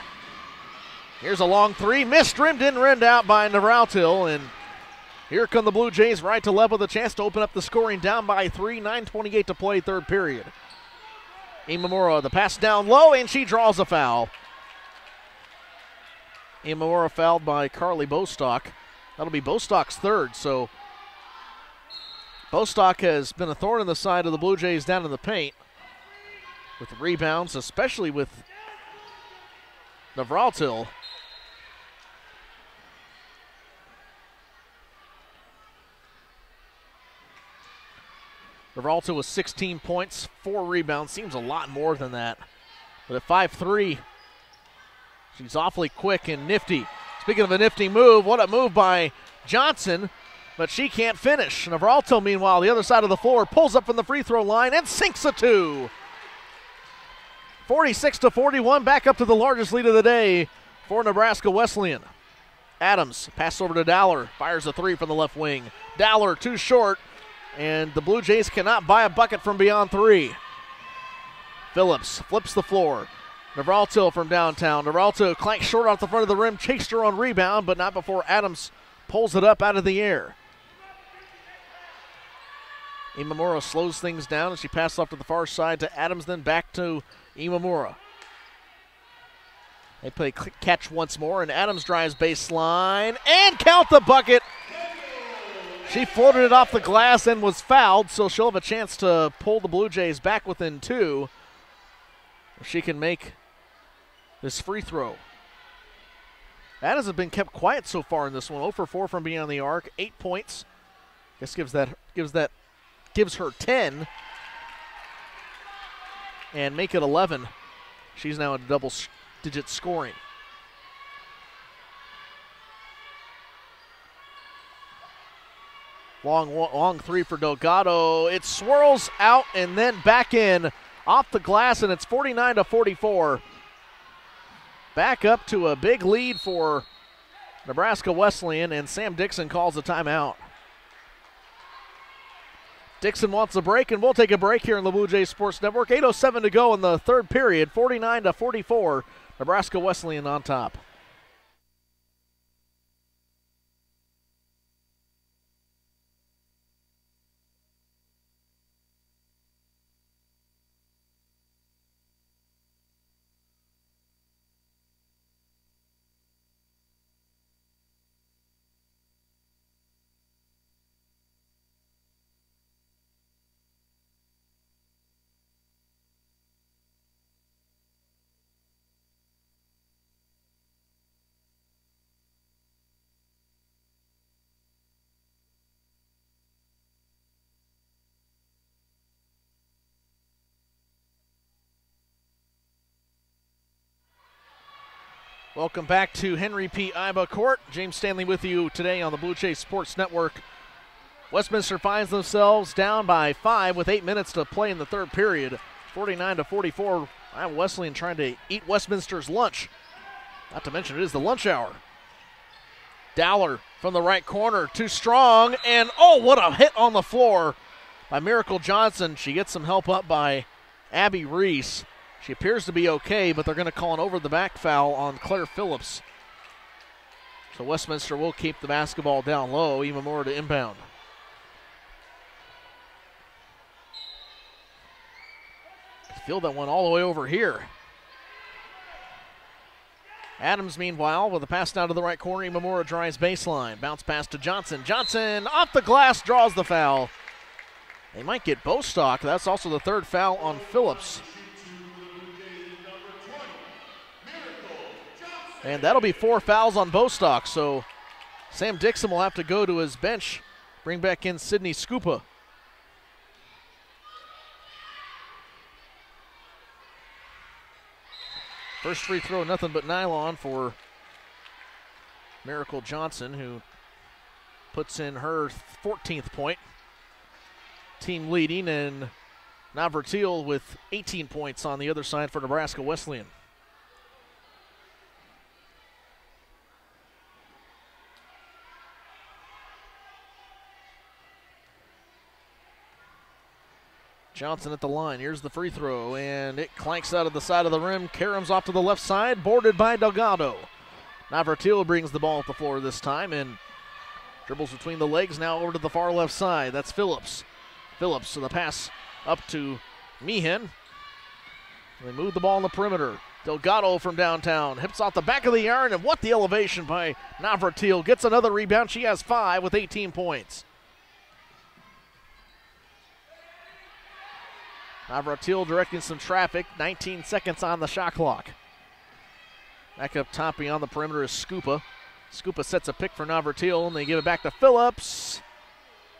Here's a long three, missed, rimmed in, rimmed out by Nebraska, and here come the Blue Jays right to left with a chance to open up the scoring, down by 3, 9:28 to play, third period. Imamura, the pass down low, and she draws a foul. Imamura fouled by Carly Bostock. That'll be Bostock's third, so Bostock has been a thorn in the side of the Blue Jays down in the paint with rebounds, especially with Nebraska. Nebraska with 16 points, 4 rebounds. Seems a lot more than that. But at 5'3", she's awfully quick and nifty. Speaking of a nifty move, what a move by Johnson, but she can't finish. Nebraska, meanwhile, the other side of the floor, pulls up from the free throw line and sinks a 2. 46-41, back up to the largest lead of the day for Nebraska Wesleyan. Adams, pass over to Dowler, fires a 3 from the left wing. Dowler, too short, and the Blue Jays cannot buy a bucket from beyond 3. Phillips flips the floor. Nebraska from downtown. Nebraska clanks short off the front of the rim, chased her on rebound, but not before Adams pulls it up out of the air. Imamura slows things down as she passes off to the far side to Adams, then back to Imamura. They play catch once more, and Adams drives baseline and count the bucket. She floated it off the glass and was fouled, so she'll have a chance to pull the Blue Jays back within 2. She can make this free throw. Adams has been kept quiet so far in this one. 0 for 4 from beyond the arc, 8 points. This gives her 10 and make it 11. She's now in double-digit scoring. Long 3 for Delgado. It swirls out and then back in off the glass, and it's 49-44. Back up to a big lead for Nebraska Wesleyan, and Sam Dixon calls a timeout. Dixon wants a break, and we'll take a break here on the Blue Jays Sports Network. 8:07 to go in the third period, 49-44. Nebraska Wesleyan on top. Welcome back to Henry P. Iba Court. James Stanley with you today on the Blue Jays Sports Network. Westminster finds themselves down by 5 with 8 minutes to play in the third period. 49-44. Iowa Wesleyan trying to eat Westminster's lunch. Not to mention it is the lunch hour. Dowler from the right corner, too strong, and oh, what a hit on the floor by Miracle Johnson. She gets some help up by Abby Reese. She appears to be okay, but they're going to call an over-the-back foul on Claire Phillips. So Westminster will keep the basketball down low, even more to inbound. Field that one all the way over here. Adams, meanwhile, with a pass down to the right corner. Imamura drives baseline. Bounce pass to Johnson. Johnson off the glass, draws the foul. They might get Bostock. That's also the third foul on Phillips. And that'll be 4 fouls on Bostock. So Sam Dixon will have to go to his bench, bring back in Sydney Scupa. First free throw, nothing but nylon for Miracle Johnson, who puts in her 14th point. Team leading, and Navratil with 18 points on the other side for Nebraska Wesleyan. Johnson at the line. Here's the free throw, and it clanks out of the side of the rim. Karams off to the left side, boarded by Delgado. Navratil brings the ball at the floor this time and dribbles between the legs, now over to the far left side. That's Phillips. Phillips, so the pass up to Meehan. They move the ball on the perimeter. Delgado from downtown hips off the back of the iron, and what the elevation by Navratil. Gets another rebound. She has 5 with 18 points. Navratil directing some traffic, 19 seconds on the shot clock. Back up top beyond the perimeter is Scupa. Scupa sets a pick for Navratil, and they give it back to Phillips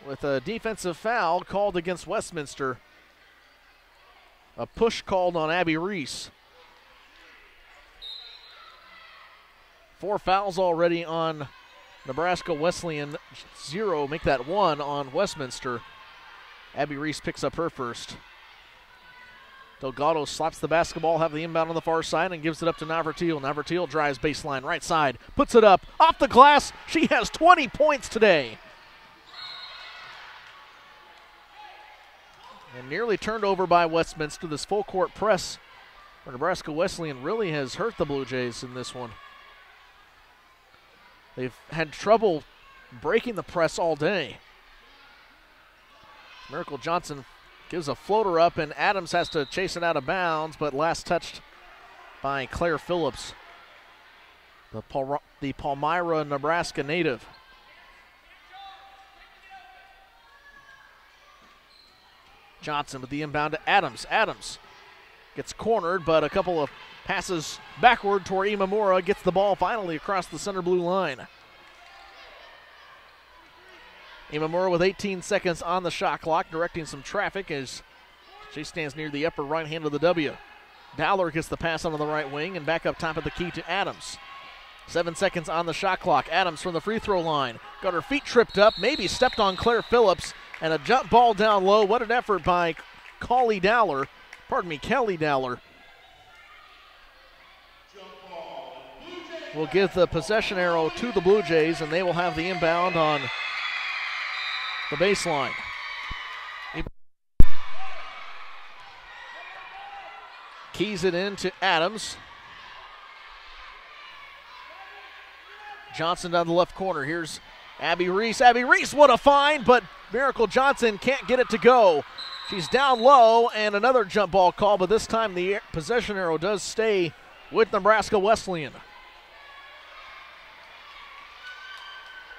with a defensive foul called against Westminster. A push called on Abby Reese. 4 fouls already on Nebraska Wesleyan, 0, make that 1 on Westminster. Abby Reese picks up her first. Delgado slaps the basketball, have the inbound on the far side, and gives it up to Navratil. Navratil drives baseline, right side, puts it up, off the glass. She has 20 points today. And nearly turned over by Westminster. This full court press for Nebraska Wesleyan really has hurt the Blue Jays in this one. They've had trouble breaking the press all day. Miracle Johnson gives a floater up, and Adams has to chase it out of bounds, but last touched by Claire Phillips, the Palmyra, Nebraska native. Johnson with the inbound to Adams. Adams gets cornered, but a couple of passes backward toward Imamura, gets the ball finally across the center blue line. Imamura with 18 seconds on the shot clock, directing some traffic as she stands near the upper right hand of the W. Dowler gets the pass onto the right wing, and back up top of the key to Adams. 7 seconds on the shot clock. Adams from the free throw line. Got her feet tripped up, maybe stepped on Claire Phillips, and a jump ball down low. What an effort by Kelly Dowler. Will give the possession arrow to the Blue Jays, and they will have the inbound on the baseline. Keys it in to Adams. Johnson down the left corner. Here's Abby Reese. Abby Reese, what a find, but Miracle Johnson can't get it to go. She's down low, and another jump ball call, but this time the possession arrow does stay with Nebraska Wesleyan.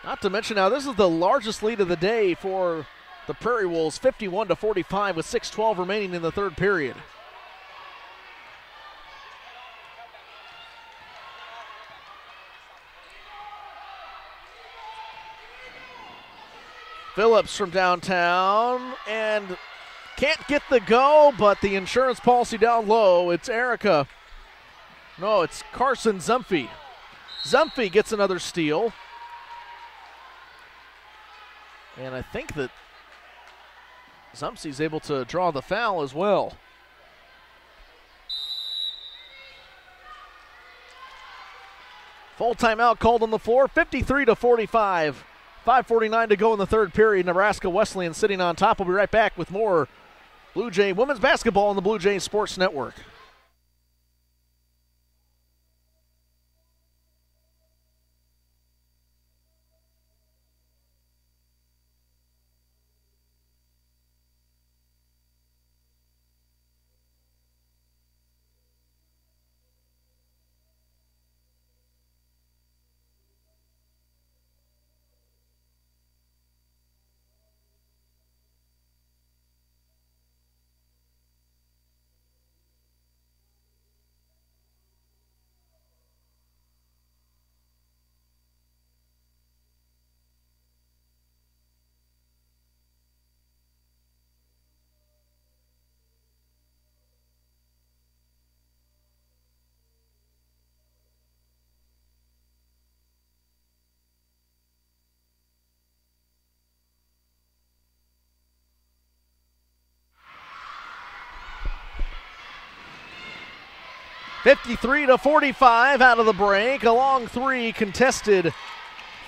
Not to mention now, this is the largest lead of the day for the Prairie Wolves, 51-45 with 6:12 remaining in the third period. Phillips from downtown, and can't get the go, but the insurance policy down low. It's Erica. No, it's Carson Zumphy. Zumphy gets another steal. And I think that Zumpsy's able to draw the foul as well. Full timeout called on the floor, 53-45. 5:49 to go in the third period. Nebraska Wesleyan sitting on top. We'll be right back with more Blue Jay women's basketball on the Blue Jay Sports Network. (53-45) out of the break. A long three contested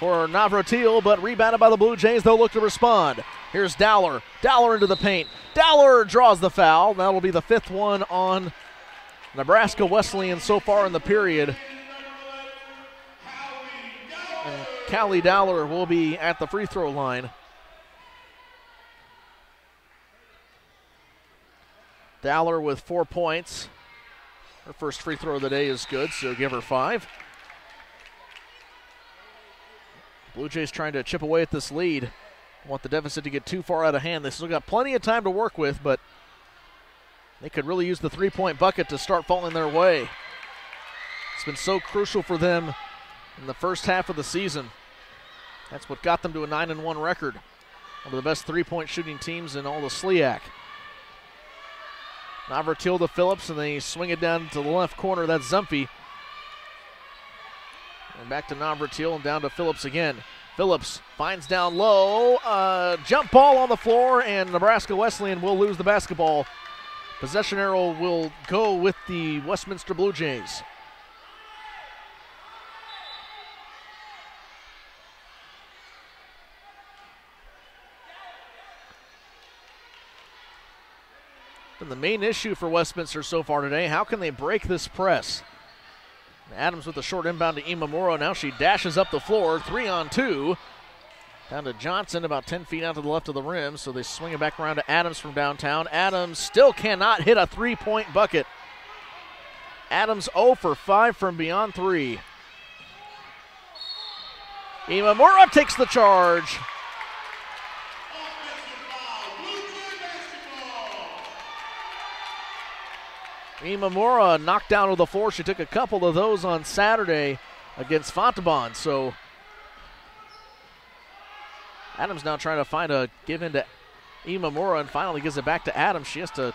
for Navratil, but rebounded by the Blue Jays. They'll look to respond. Here's Dowler. Dowler into the paint. Dowler draws the foul. That'll be the fifth one on Nebraska Wesleyan so far in the period. And Callie Dowler will be at the free throw line. Dowler with 4 points. Her first free throw of the day is good, so give her 5. Blue Jays trying to chip away at this lead. Want the deficit to get too far out of hand. They still got plenty of time to work with, but they could really use the three-point bucket to start falling their way. It's been so crucial for them in the first half of the season. That's what got them to a 9-1 record. One of the best three-point shooting teams in all the SLIAC. Navratil to Phillips, and they swing it down to the left corner. That's Zumphy. And back to Navratil and down to Phillips again. Phillips finds down low. Jump ball on the floor, and Nebraska Wesleyan will lose the basketball. Possession arrow will go with the Westminster Blue Jays. Been the main issue for Westminster so far today. How can they break this press? Adams with a short inbound to Imamura. Now she dashes up the floor. 3-on-2. Down to Johnson, about 10 feet out to the left of the rim. So they swing it back around to Adams from downtown. Adams still cannot hit a three-point bucket. Adams 0 for 5 from beyond 3. Imamura takes the charge. Imamura knocked down to the floor. She took a couple of those on Saturday against Fontbonne. So Adams now trying to find a give in to Imamura and finally gives it back to Adams. She has to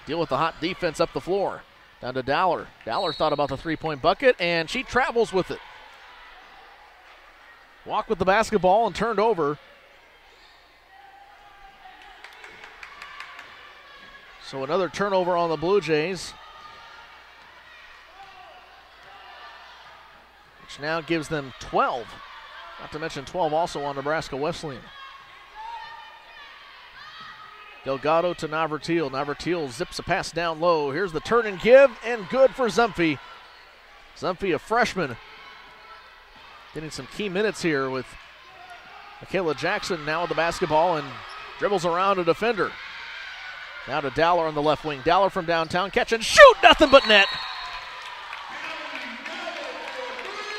deal with the hot defense up the floor. Down to Dowler. Dowler thought about the three-point bucket, and she travels with it. Walked with the basketball and turned over. So another turnover on the Blue Jays, which now gives them 12. Not to mention 12 also on Nebraska Wesleyan. Delgado to Navratil. Navratil zips a pass down low. Here's the turn and give, and good for Zumphy. Zumphy, a freshman, getting some key minutes here with Michaela Jackson now with the basketball and dribbles around a defender. Now to Dowler on the left wing. Dowler from downtown, catch and shoot, nothing but net.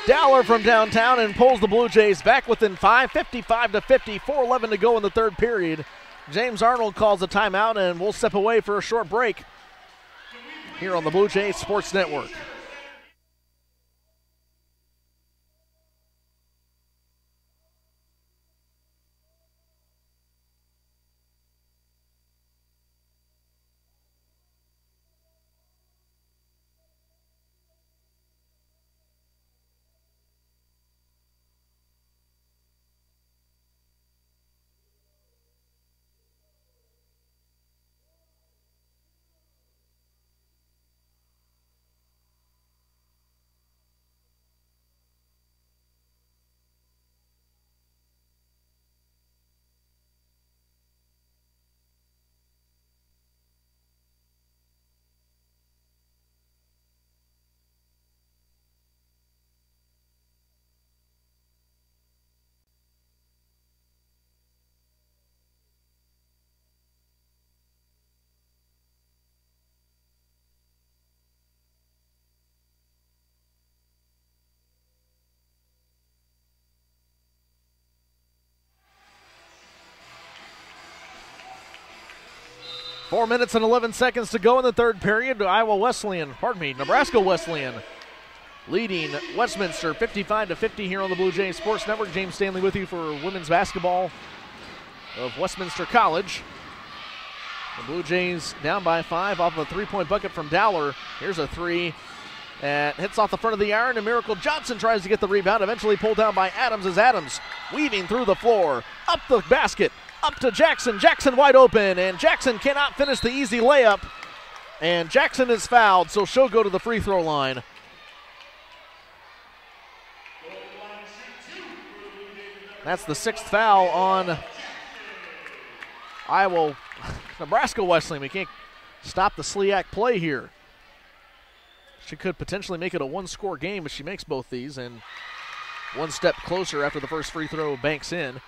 Dowler from downtown and pulls the Blue Jays back within 5, 55-50, 4:11 to go in the third period. James Arnold calls a timeout, and we'll step away for a short break here on the Blue Jays Sports Network. 4 minutes and 11 seconds to go in the third period. Nebraska Wesleyan leading Westminster 55-50 here on the Blue Jays Sports Network. James Stanley with you for women's basketball of Westminster College. The Blue Jays down by 5 off of a three-point bucket from Dowler. Here's a three. And hits off the front of the iron, and Miracle Johnson tries to get the rebound, eventually pulled down by Adams as Adams weaving through the floor, up the basket, up to Jackson. Jackson wide open, and Jackson cannot finish the easy layup. And Jackson is fouled, so she'll go to the free throw line. That's the 6th foul on Nebraska Wesleyan. We can't stop the SLIAC play here. She could potentially make it a one-score game if she makes both these, and one step closer after the first free throw banks in.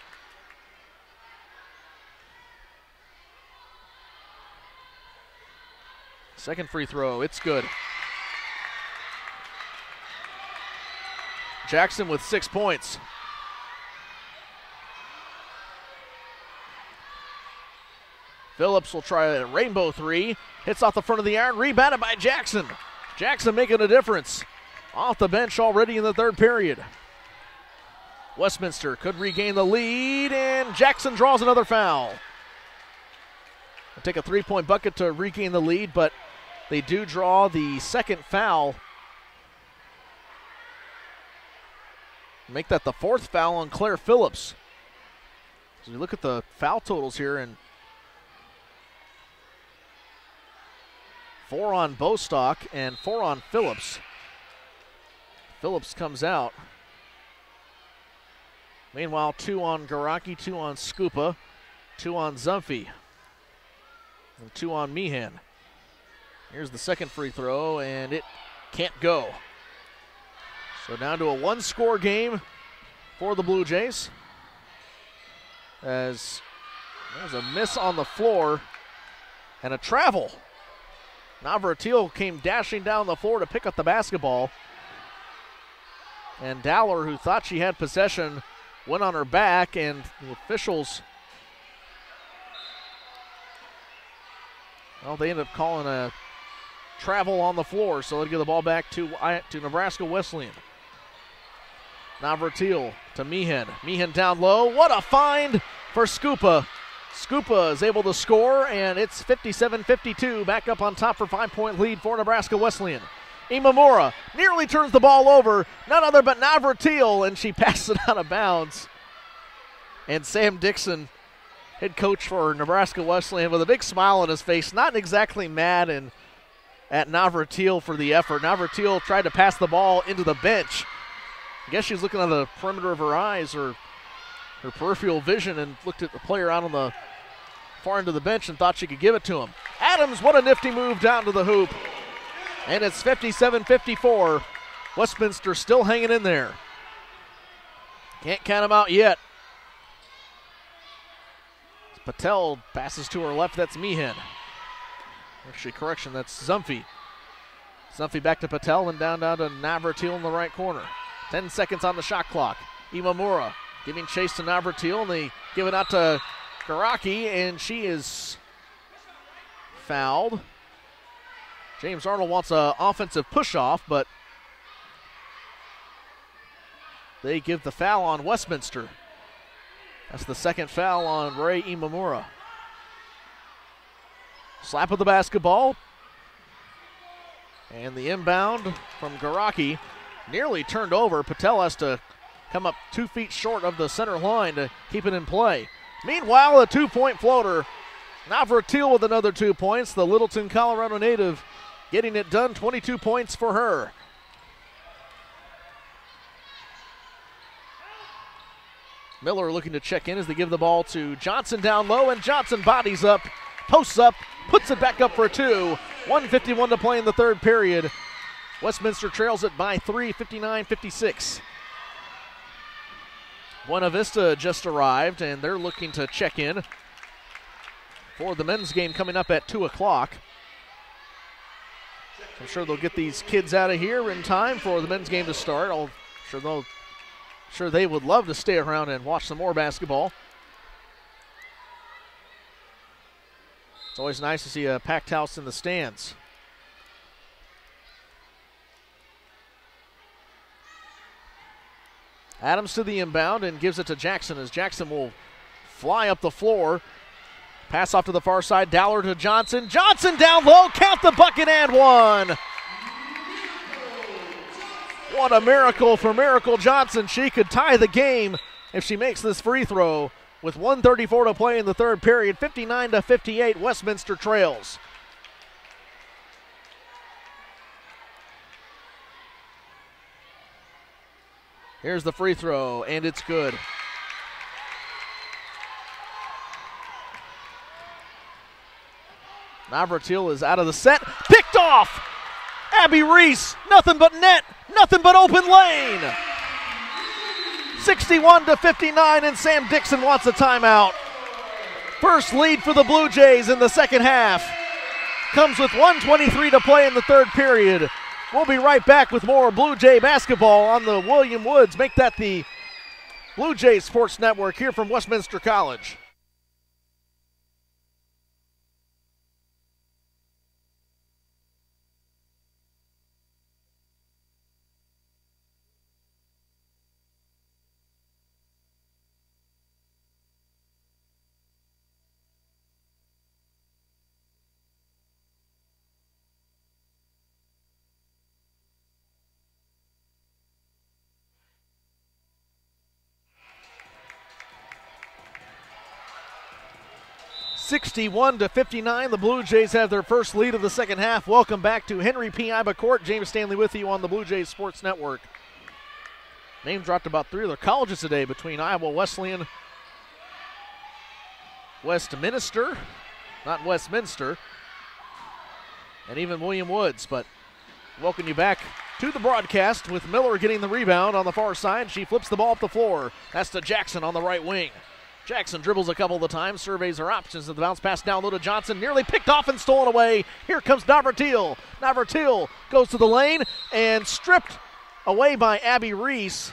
Second free throw, it's good. Jackson with 6 points. Phillips will try a rainbow three. Hits off the front of the iron, rebounded by Jackson. Jackson making a difference. Off the bench already in the third period. Westminster could regain the lead, and Jackson draws another foul. They'll take a three-point bucket to regain the lead, but they do draw the second foul. Make that the 4th foul on Claire Phillips. So we look at the foul totals here, and 4 on Bostock and 4 on Phillips. Phillips comes out. Meanwhile, 2 on Garaki, 2 on Scupa, 2 on Zumphy, and 2 on Meehan. Here's the second free throw, and it can't go. So down to a one-score game for the Blue Jays, as there's a miss on the floor and a travel. Navratil came dashing down the floor to pick up the basketball. And Dowler, who thought she had possession, went on her back, and the officials, well, they ended up calling a travel on the floor, so they'll give the ball back to Nebraska Wesleyan. Navratil to Meehan. Meehan down low. What a find for Scupa. Scupa is able to score, and it's 57-52. Back up on top for 5-point lead for Nebraska Wesleyan. Imamura nearly turns the ball over. None other but Navratil, and she passes it out of bounds. And Sam Dixon, head coach for Nebraska Wesleyan, with a big smile on his face, not exactly mad at Navratil for the effort. Navratil tried to pass the ball into the bench. I guess she's looking at the perimeter of her eyes, or her peripheral vision, and looked at the player out on the far end of the bench and thought she could give it to him. Adams, what a nifty move down to the hoop. And it's 57-54. Westminster still hanging in there. Can't count them out yet. Patel passes to her left. That's Meehan. Actually, correction, that's Zumphy. Zumphy back to Patel and down to Navratil in the right corner. 10 seconds on the shot clock. Imamura giving chase to Navratil, and they give it out to Garaki, and she is fouled. James Arnold wants an offensive push-off, but they give the foul on Westminster. That's the second foul on Ray Imamura. Slap of the basketball. And the inbound from Garaki nearly turned over. Patel has to come up 2 feet short of the center line to keep it in play. Meanwhile, a 2-point floater. Navratil with another 2 points. The Littleton, Colorado native getting it done. 22 points for her. Miller looking to check in as they give the ball to Johnson down low, and Johnson bodies up, posts up, puts it back up for 2. 1:51 to play in the third period. Westminster trails it by 3, 59-56. Buena Vista just arrived, and they're looking to check in for the men's game coming up at 2 o'clock. I'm sure they'll get these kids out of here in time for the men's game to start. Sure they would love to stay around and watch some more basketball. It's always nice to see a packed house in the stands. Adams to the inbound and gives it to Jackson as Jackson will fly up the floor. Pass off to the far side. Dowler to Johnson. Johnson down low. Count the bucket and one. What a miracle for Miracle Johnson. She could tie the game if she makes this free throw with 1:34 to play in the third period. 59-58, Westminster trails. Here's the free throw, and it's good. Navratil is out of the set. Picked off! Abby Reese, nothing but net, nothing but open lane. 61-59, and Sam Dixon wants a timeout. First lead for the Blue Jays in the second half. Comes with 1:23 to play in the third period. We'll be right back with more Blue Jay basketball on the William Woods. Make that the Blue Jays Sports Network here from Westminster College. (61-59), the Blue Jays have their first lead of the second half. Welcome back to Henry P. Iba Court. James Stanley with you on the Blue Jays Sports Network. Name dropped about three of their colleges today between Iowa Wesleyan, Westminster, not Westminster, and even William Woods. But welcome you back to the broadcast with Miller getting the rebound on the far side. She flips the ball up the floor. That's to Jackson on the right wing. Jackson dribbles a couple of times, surveys her options at the bounce pass down low to Johnson, nearly picked off and stolen away. Here comes Navratil. Navratil goes to the lane and stripped away by Abby Reese,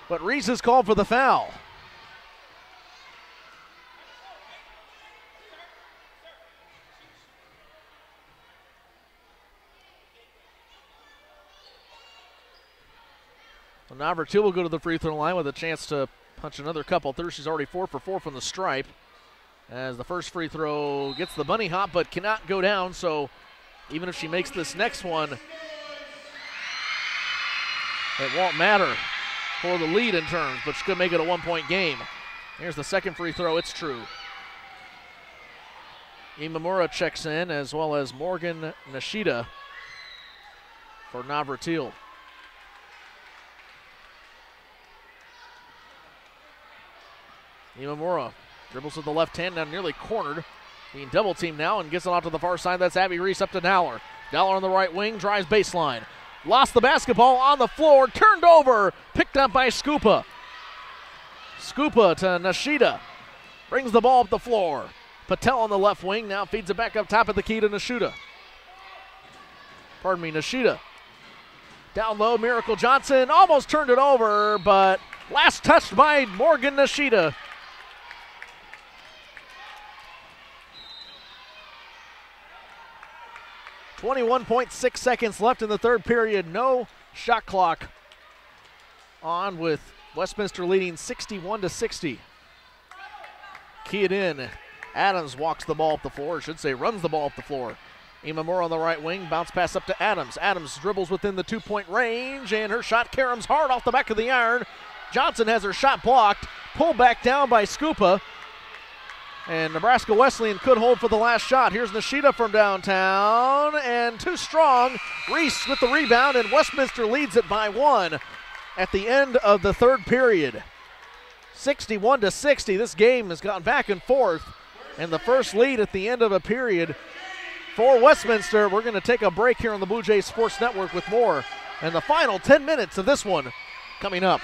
but Reese is called for the foul. Well, Navratil will go to the free throw line with a chance to punch another couple through. She's already 4 for 4 from the stripe. As the first free throw gets the bunny hop but cannot go down, so even if she makes this next one, it won't matter for the lead in terms, but she could make it a one-point game. Here's the second free throw. It's true. Imamura checks in, as well as Morgan Nishida for Navratil. Imamura dribbles with the left hand, now nearly cornered, being double teamed now, and gets it off to the far side. That's Abby Reese up to Dowler. Dowler on the right wing, drives baseline. Lost the basketball on the floor, turned over, picked up by Scupa. Scupa to Nishida, brings the ball up the floor. Patel on the left wing, now feeds it back up top of the key to Nishida. Nishida. Down low, Miracle Johnson almost turned it over, but last touched by Morgan Nishida. .6 seconds left in the third period. No shot clock on, with Westminster leading 61-60. Key it in. Adams walks the ball up the floor, should say runs the ball up the floor. Imamura on the right wing, bounce pass up to Adams. Adams dribbles within the 2-point range, and her shot caroms hard off the back of the iron. Johnson has her shot blocked, pulled back down by Scupa. And Nebraska Wesleyan could hold for the last shot. Here's Nishida from downtown, and too strong. Reese with the rebound, and Westminster leads it by 1 at the end of the third period. 61-60. This game has gone back and forth, and the first lead at the end of a period for Westminster. We're going to take a break here on the Blue Jays Sports Network with more, and the final 10 minutes of this one coming up.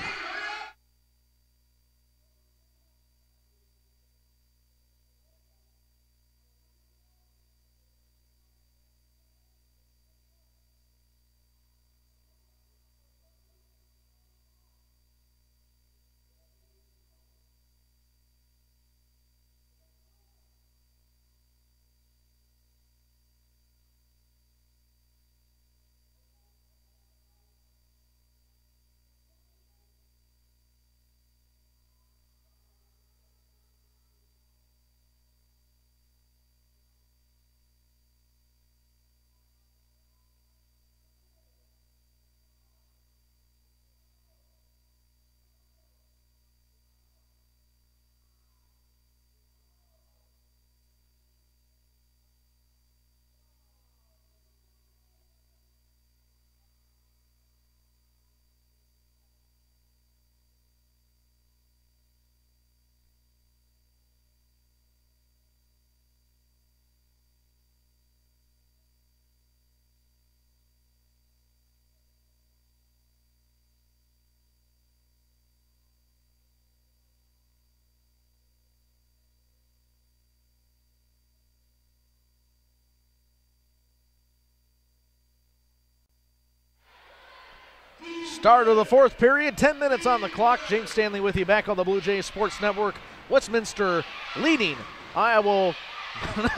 Start of the fourth period, 10 minutes on the clock. James Stanley with you back on the Blue Jays Sports Network. Westminster leading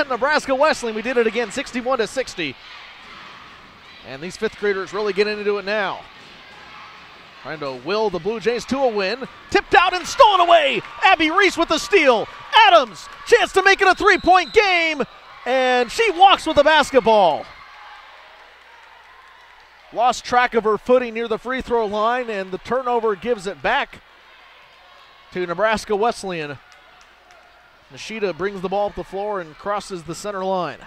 Nebraska Wesleyan. We did it again, 61-60. And these fifth graders really getting into it now. Trying to will the Blue Jays to a win. Tipped out and stolen away. Abby Reese with the steal. Adams, chance to make it a three-point game. And she walks with the basketball. Lost track of her footing near the free throw line, and the turnover gives it back to Nebraska Wesleyan. Nishida brings the ball up the floor and crosses the center line.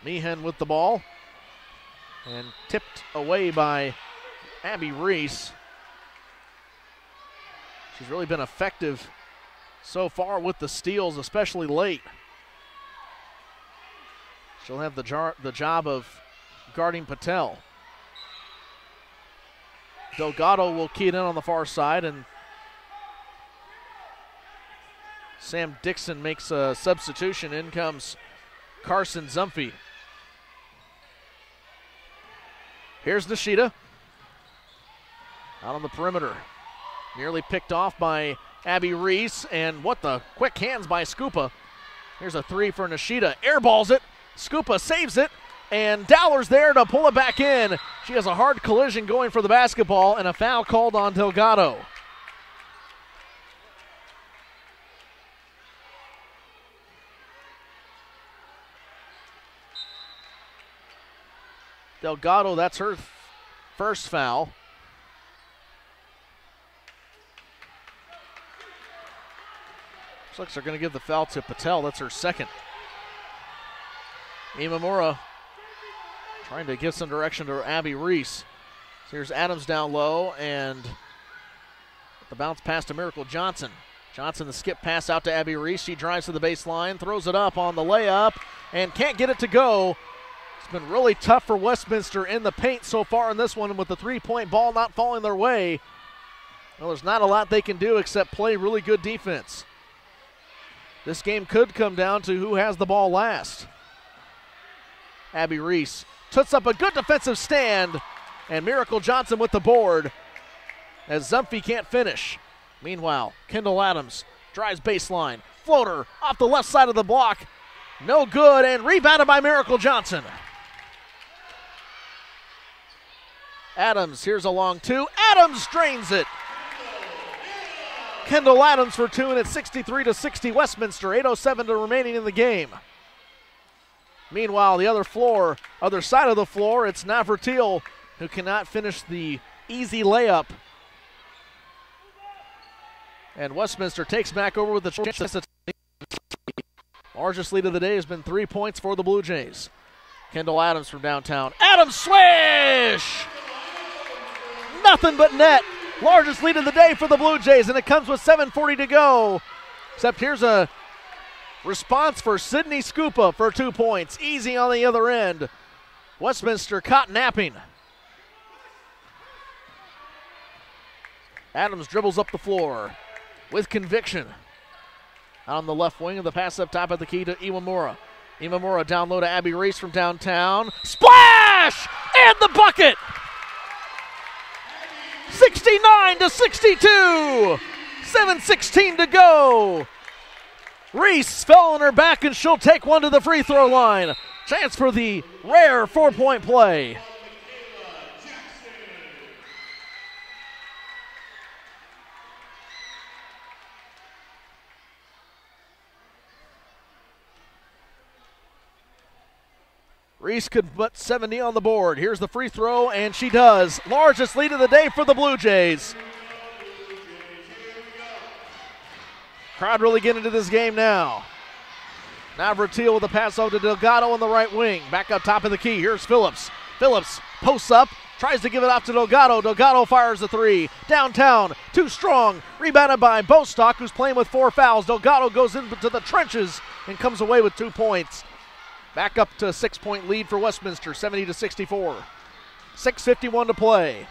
Meehan with the ball and tipped away by Abby Reese. She's really been effective so far with the steals, especially late. She'll have the job of guarding Patel. Delgado will key it in on the far side, and Sam Dixon makes a substitution. In comes Carson Zumphy. Here's Nishida. Out on the perimeter. Nearly picked off by Abby Reese, and what the quick hands by Scupa. Here's a three for Nishida. Airballs it. Scupa saves it, and Dowler's there to pull it back in. She has a hard collision going for the basketball, and a foul called on Delgado. Delgado, that's her first foul. Looks like they're going to give the foul to Patel. That's her second. Imamura trying to give some direction to Abby Reese. So here's Adams down low, and the bounce pass to Miracle Johnson. Johnson, the skip pass out to Abby Reese. She drives to the baseline, throws it up on the layup, and can't get it to go. It's been really tough for Westminster in the paint so far in this one, with the three-point ball not falling their way. Well, there's not a lot they can do except play really good defense. This game could come down to who has the ball last. Abby Reese puts up a good defensive stand, and Miracle Johnson with the board as Zumphy can't finish. Meanwhile, Kendall Adams drives baseline. Floater off the left side of the block. No good, and rebounded by Miracle Johnson. Adams, here's a long two. Adams drains it. Kendall Adams for two, and it's 63-60 Westminster. 8:07 remaining in the game. Meanwhile, the other side of the floor, it's Navratil who cannot finish the easy layup. And Westminster takes back over with the chance. Largest lead of the day has been 3 points for the Blue Jays. Kendall Adams from downtown. Adams swish! Nothing but net. Largest lead of the day for the Blue Jays, and it comes with 7:40 to go. Except here's a response for Sydney Scupa for 2 points. Easy on the other end. Westminster caught napping. Adams dribbles up the floor with conviction. Out on the left wing, of the pass up top of the key to Iwamura. Imamura down low to Abby Reese from downtown. Splash! And the bucket! 69-62. 7:16 to go. Reese fell on her back, and she'll take one to the free throw line. Chance for the rare 4-point play. Reese could put 70 on the board. Here's the free throw, and she does. Largest lead of the day for the Blue Jays. Crowd really getting into this game now. Navratil with a pass over to Delgado on the right wing. Back up top of the key. Here's Phillips. Phillips posts up, tries to give it off to Delgado. Delgado fires a three. Downtown, too strong. Rebounded by Bostock, who's playing with 4 fouls. Delgado goes into the trenches and comes away with 2 points. Back up to a 6-point lead for Westminster, 70-64. 6:51 to play.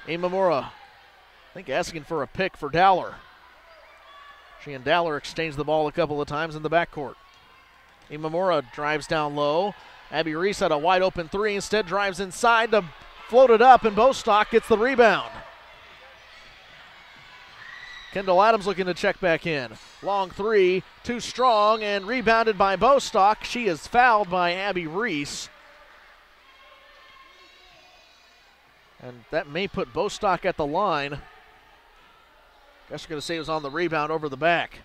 Imamura, I think asking for a pick for Dowler. She and Dowler exchanged the ball a couple of times in the backcourt. Imamura drives down low. Abby Reese had a wide open three, instead drives inside to float it up, and Bostock gets the rebound. Kendall Adams looking to check back in. Long three, too strong, and rebounded by Bostock. She is fouled by Abby Reese. And that may put Bostock at the line. Guess we're going to say it was on the rebound over the back.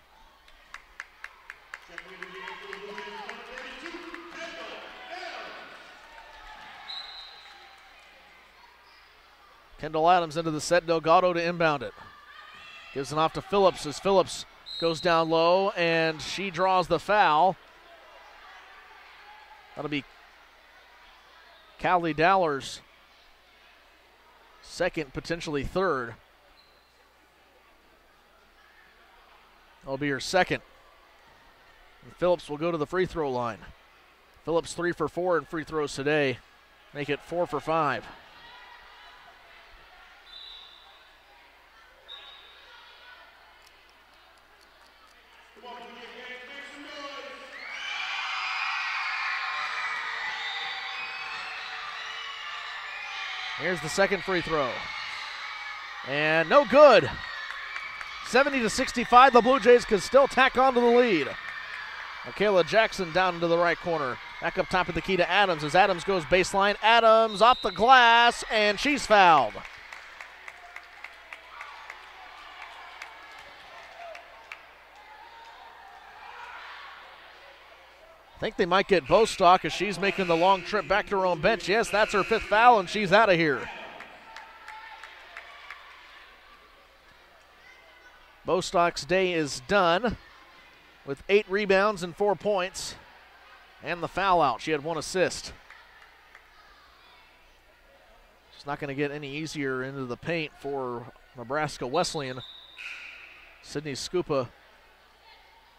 Kendall Adams into the set. Delgado to inbound it. Gives it off to Phillips as Phillips goes down low, and she draws the foul. That'll be Callie Dowler's second, potentially third. That'll be her second. And Phillips will go to the free throw line. Phillips 3 for 4 in free throws today. Make it 4 for 5. Here's the second free throw. And no good. 70-65, the Blue Jays can still tack on to the lead. Michaela Jackson down into the right corner. Back up top of the key to Adams as Adams goes baseline. Adams off the glass, and she's fouled. I think they might get Bostock as she's making the long trip back to her own bench. Yes, that's her fifth foul, and she's out of here. Bostock's day is done with 8 rebounds and 4 points, and the foul out. She had 1 assist. It's not going to get any easier into the paint for Nebraska Wesleyan. Sydney Scupa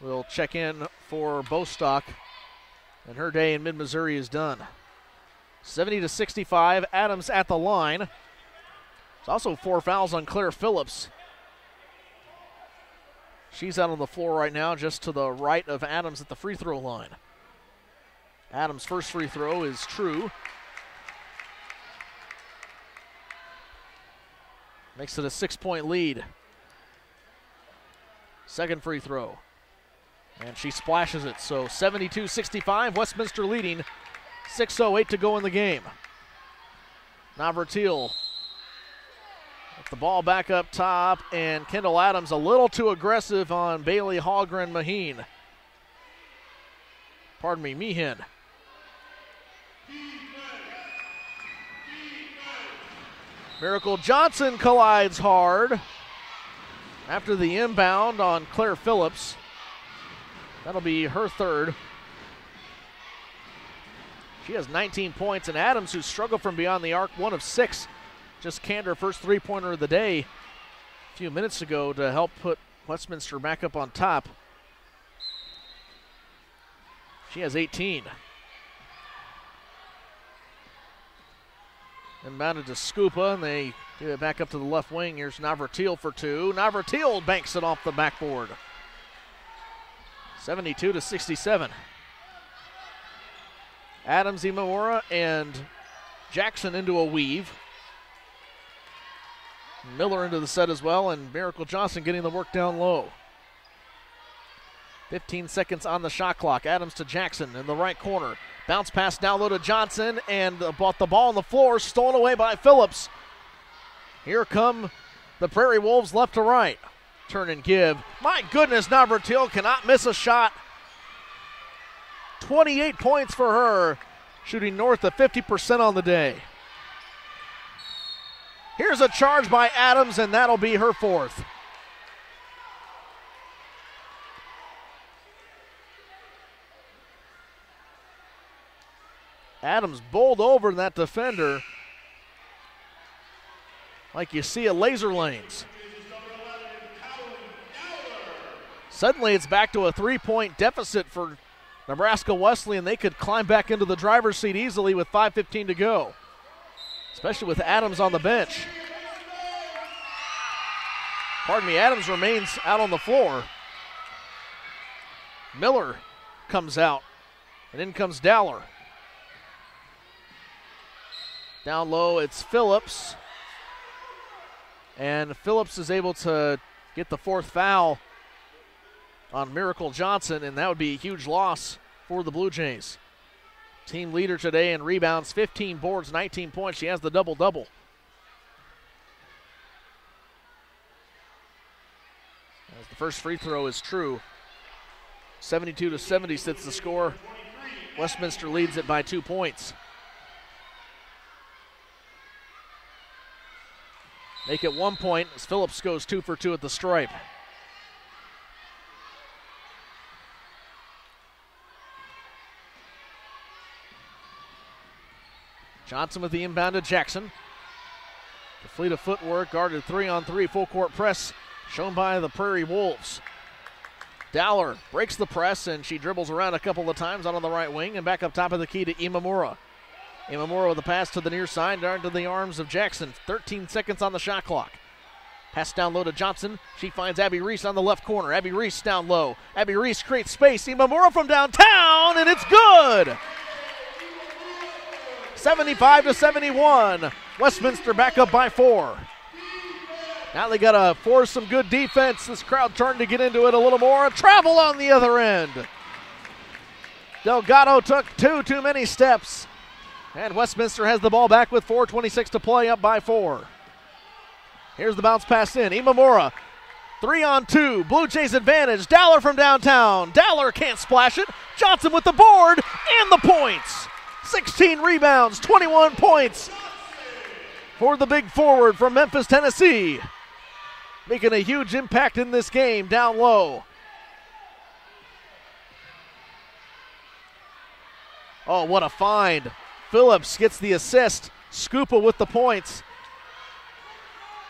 will check in for Bostock. And her day in mid-Missouri is done. 70-65, Adams at the line. There's also 4 fouls on Claire Phillips. She's out on the floor right now, just to the right of Adams at the free throw line. Adams' first free throw is true. Makes it a 6-point lead. Second free throw. And she splashes it, so 72-65, Westminster leading, 6:08 to go in the game. Navratil with the ball back up top, and Kendall Adams a little too aggressive on Bailey Hallgren Maheen. Pardon me, Meehan. Miracle Johnson collides hard after the inbound on Claire Phillips. That'll be her third. She has 19 points, and Adams, who struggled from beyond the arc, 1 of 6, just canned her first three-pointer of the day a few minutes ago to help put Westminster back up on top. She has 18. Inbounded to Scupa, and they give it back up to the left wing. Here's Navratil for 2. Navratil banks it off the backboard. 72-67. Adams, Imamura, and Jackson into a weave. Miller into the set as well, and Miracle Johnson getting the work down low. 15 seconds on the shot clock. Adams to Jackson in the right corner. Bounce pass down low to Johnson, and the ball on the floor, stolen away by Phillips. Here come the Prairie Wolves left to right. Turn and give. My goodness, Navratil cannot miss a shot. 28 points for her, shooting north of 50% on the day. Here's a charge by Adams, and that'll be her 4th. Adams bowled over that defender like you see at Laser Lanes. Suddenly it's back to a 3-point deficit for Nebraska Wesleyan. They could climb back into the driver's seat easily with 5:15 to go, especially with Adams on the bench. Pardon me, Adams remains out on the floor. Miller comes out And in comes Dowler. Down low, it's Phillips. And Phillips is able to get the fourth foul on Miracle Johnson, and that would be a huge loss for the Blue Jays. Team leader today in rebounds, 15 boards, 19 points. She has the double-double. As the first free throw is true. 72-70 sits the score. Westminster leads it by 2 points. Make it 1 point as Phillips goes 2 for 2 at the stripe. Johnson with the inbound to Jackson. The fleet of footwork, guarded 3-on-3, full court press shown by the Prairie Wolves. Dowler breaks the press, and she dribbles around a couple of times out on the right wing and back up top of the key to Imamura. Imamura with a pass to the near side, down to the arms of Jackson. 13 seconds on the shot clock. Pass down low to Johnson. She finds Abby Reese on the left corner. Abby Reese down low. Abby Reese creates space. Imamura from downtown, and it's good! 75-71. Westminster back up by 4. Now they got to force some good defense. This crowd trying to get into it a little more. A travel on the other end. Delgado took too many steps. And Westminster has the ball back with 4:26 to play, up by 4. Here's the bounce pass in. Imamura, 3-on-2. Blue Jays advantage. Dowler from downtown. Dowler can't splash it. Johnson with the board and the points. 16 rebounds, 21 points for the big forward from Memphis, Tennessee. Making a huge impact in this game down low. Oh, what a find. Phillips gets the assist. Scupa with the points.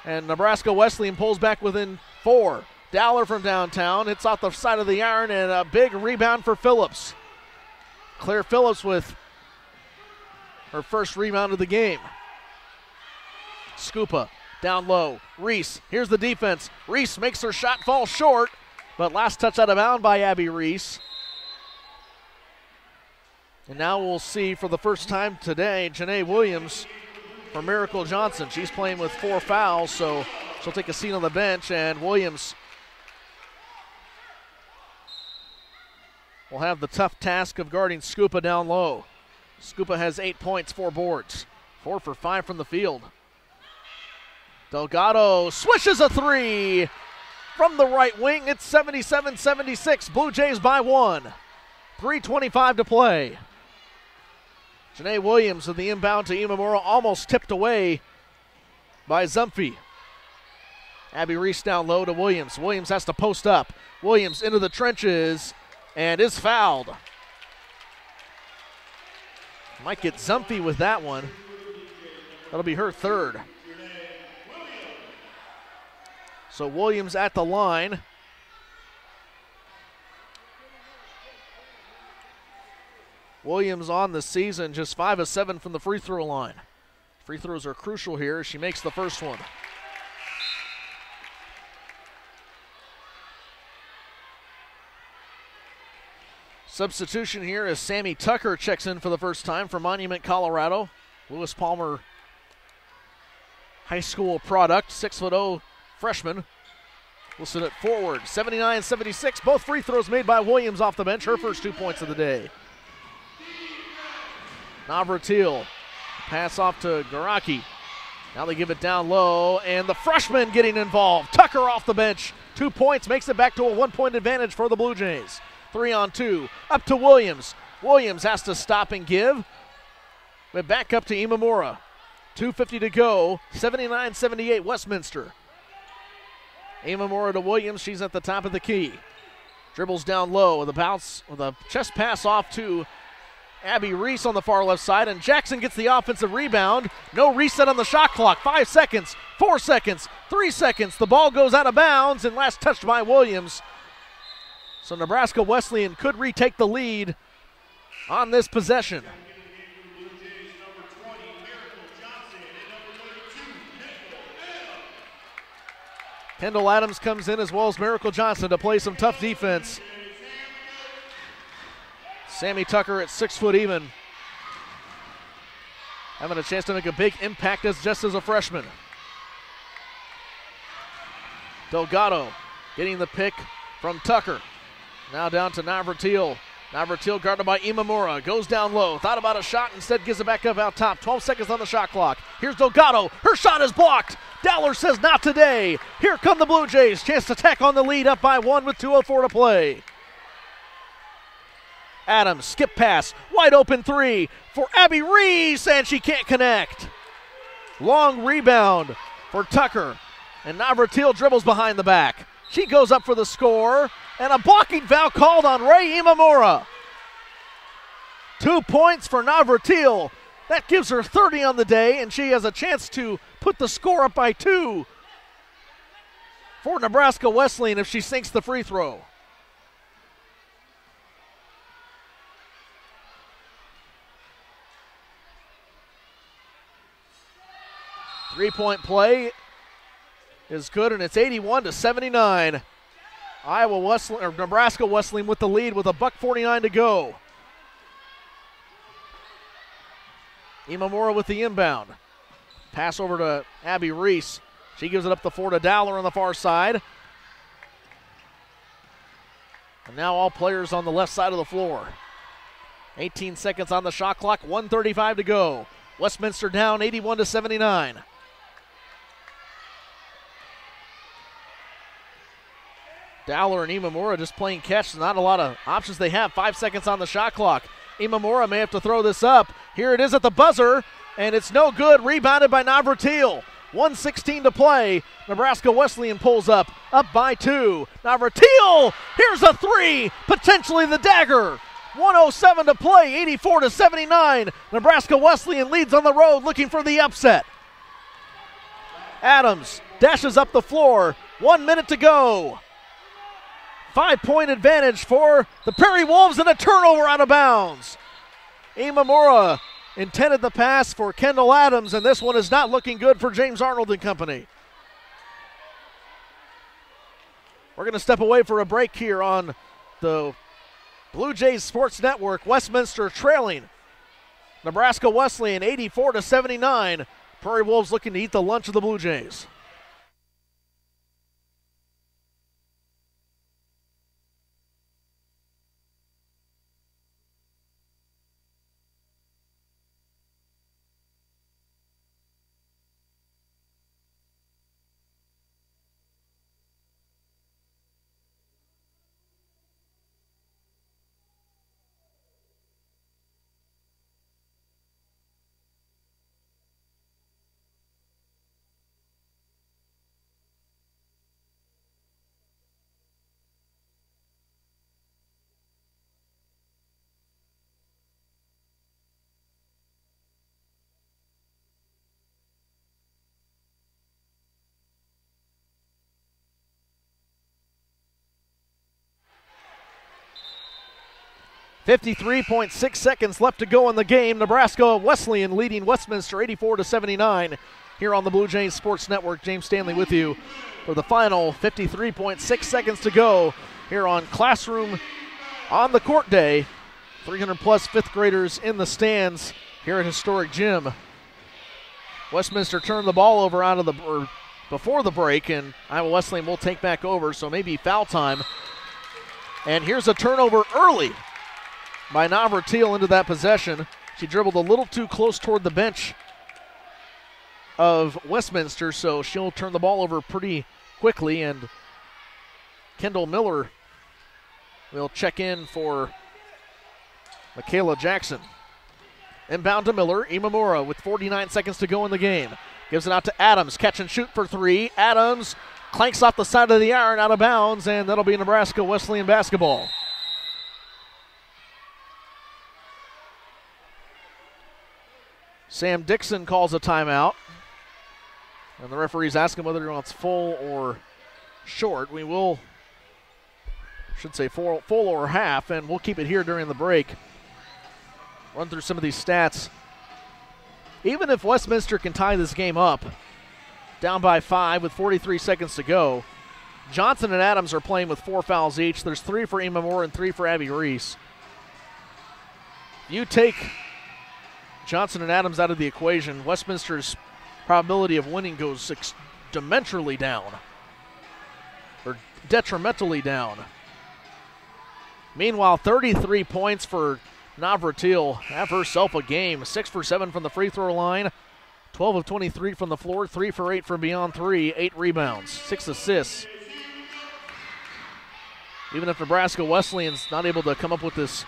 And Nebraska Wesleyan pulls back within 4. Dowler from downtown hits off the side of the iron, and a big rebound for Phillips. Claire Phillips with her first rebound of the game. Scupa down low. Reese, here's the defense. Reese makes her shot fall short, but last touch out of bounds by Abby Reese. And now we'll see for the first time today, Janae Williams for Miracle Johnson. She's playing with 4 fouls, so she'll take a seat on the bench, and Williams will have the tough task of guarding Scupa down low. Scupa has 8 points, 4 boards, 4 for 5 from the field. Delgado swishes a 3 from the right wing. It's 77-76. Blue Jays by 1. 3:25 to play. Janae Williams with the inbound to Imamura, almost tipped away by Zumphy. Abby Reese down low to Williams. Williams has to post up. Williams into the trenches and is fouled. Might get Zumphy with that one. That'll be her 3rd. So Williams at the line. Williams on the season, just 5 of 7 from the free throw line. Free throws are crucial here as she makes the first one. Substitution here as Sammy Tucker checks in for the first time for Monument, Colorado. Lewis Palmer high school product, 6'0" freshman. Listed at forward, 79-76. Both free throws made by Williams off the bench, her first 2 points of the day. Navratil, pass off to Garaki. Now they give it down low, and the freshman getting involved. Tucker off the bench, 2 points, makes it back to a 1-point advantage for the Blue Jays. 3-on-2, up to Williams. Williams has to stop and give, but back up to Imamura. 2:50 to go, 79-78 Westminster. Imamura to Williams, she's at the top of the key. Dribbles down low with a bounce, with a chest pass off to Abby Reese on the far left side, and Jackson gets the offensive rebound. No reset on the shot clock. 5 seconds, 4 seconds, 3 seconds. The ball goes out of bounds and last touched by Williams. So Nebraska Wesleyan could retake the lead on this possession. Kendall Adams comes in as well as Miracle Johnson to play some tough defense. Sammy Tucker at 6 foot even, having a chance to make a big impact just as a freshman. Delgado getting the pick from Tucker. Now down to Navratil. Navratil guarded by Imamura. Goes down low. Thought about a shot. Instead gives it back up out top. 12 seconds on the shot clock. Here's Delgado. Her shot is blocked. Dowler says not today. Here come the Blue Jays. Chance to tack on the lead, up by 1 with 2:04 to play. Adams, skip pass. Wide open 3 for Abby Reese, and she can't connect. Long rebound for Tucker. And Navratil dribbles behind the back. She goes up for the score, and a blocking foul called on Ray Imamura. 2 points for Navratil. That gives her 30 on the day, and she has a chance to put the score up by 2 for Nebraska Wesleyan if she sinks the free throw. Three-point play is good, and it's 81-79. Nebraska Wesleyan with the lead with $1:49 to go. Imamura with the inbound. Pass over to Abby Reese. She gives it up the 4 to Dowler on the far side. And now all players on the left side of the floor. 18 seconds on the shot clock, 1:35 to go. Westminster down 81-79. Dowler and Imamura just playing catch. Not a lot of options they have. 5 seconds on the shot clock. Imamura may have to throw this up. Here it is at the buzzer, and it's no good. Rebounded by Navratil. 1:16 to play. Nebraska Wesleyan pulls up by 2. Navratil, here's a 3, potentially the dagger. 1:07 to play, 84-79. Nebraska Wesleyan leads on the road, looking for the upset. Adams dashes up the floor. 1 minute to go. 5-point advantage for the Prairie Wolves, and a turnover out of bounds. Imamura intended the pass for Kendall Adams, and this one is not looking good for James Arnold and company. We're going to step away for a break here on the Blue Jays Sports Network. Westminster trailing Nebraska Wesleyan 84-79. Prairie Wolves looking to eat the lunch of the Blue Jays. .6 seconds left to go in the game. Nebraska Wesleyan leading Westminster 84-79 here on the Blue Jays Sports Network. James Stanley with you for the final 53.6 seconds to go here on Classroom on the Court Day. 300-plus fifth graders in the stands here at Historic Gym. Westminster turned the ball over before the break, and Iowa Wesleyan will take back over, so maybe foul time. And here's a turnover early by Navratil into that possession. She dribbled a little too close toward the bench of Westminster, so she'll turn the ball over pretty quickly, and Kendall Miller will check in for Michaela Jackson. Inbound to Miller. Imamura with 49 seconds to go in the game. Gives it out to Adams. Catch and shoot for 3. Adams clanks off the side of the iron, out of bounds, and that'll be Nebraska Wesleyan basketball. Sam Dixon calls a timeout. And the referee's asking whether he wants full or short. We should say full or half, and we'll keep it here during the break. Run through some of these stats. Even if Westminster can tie this game up, down by 5 with 43 seconds to go, Johnson and Adams are playing with 4 fouls each. There's 3 for Imamura and 3 for Abby Reese. You take Johnson and Adams out of the equation, Westminster's probability of winning goes detrimentally down. Meanwhile, 33 points for Navratil. Have herself a game. 6 for 7 from the free throw line. 12 of 23 from the floor. 3 for 8 from beyond 3. 8 rebounds. 6 assists. Even if Nebraska Wesleyan's not able to come up with this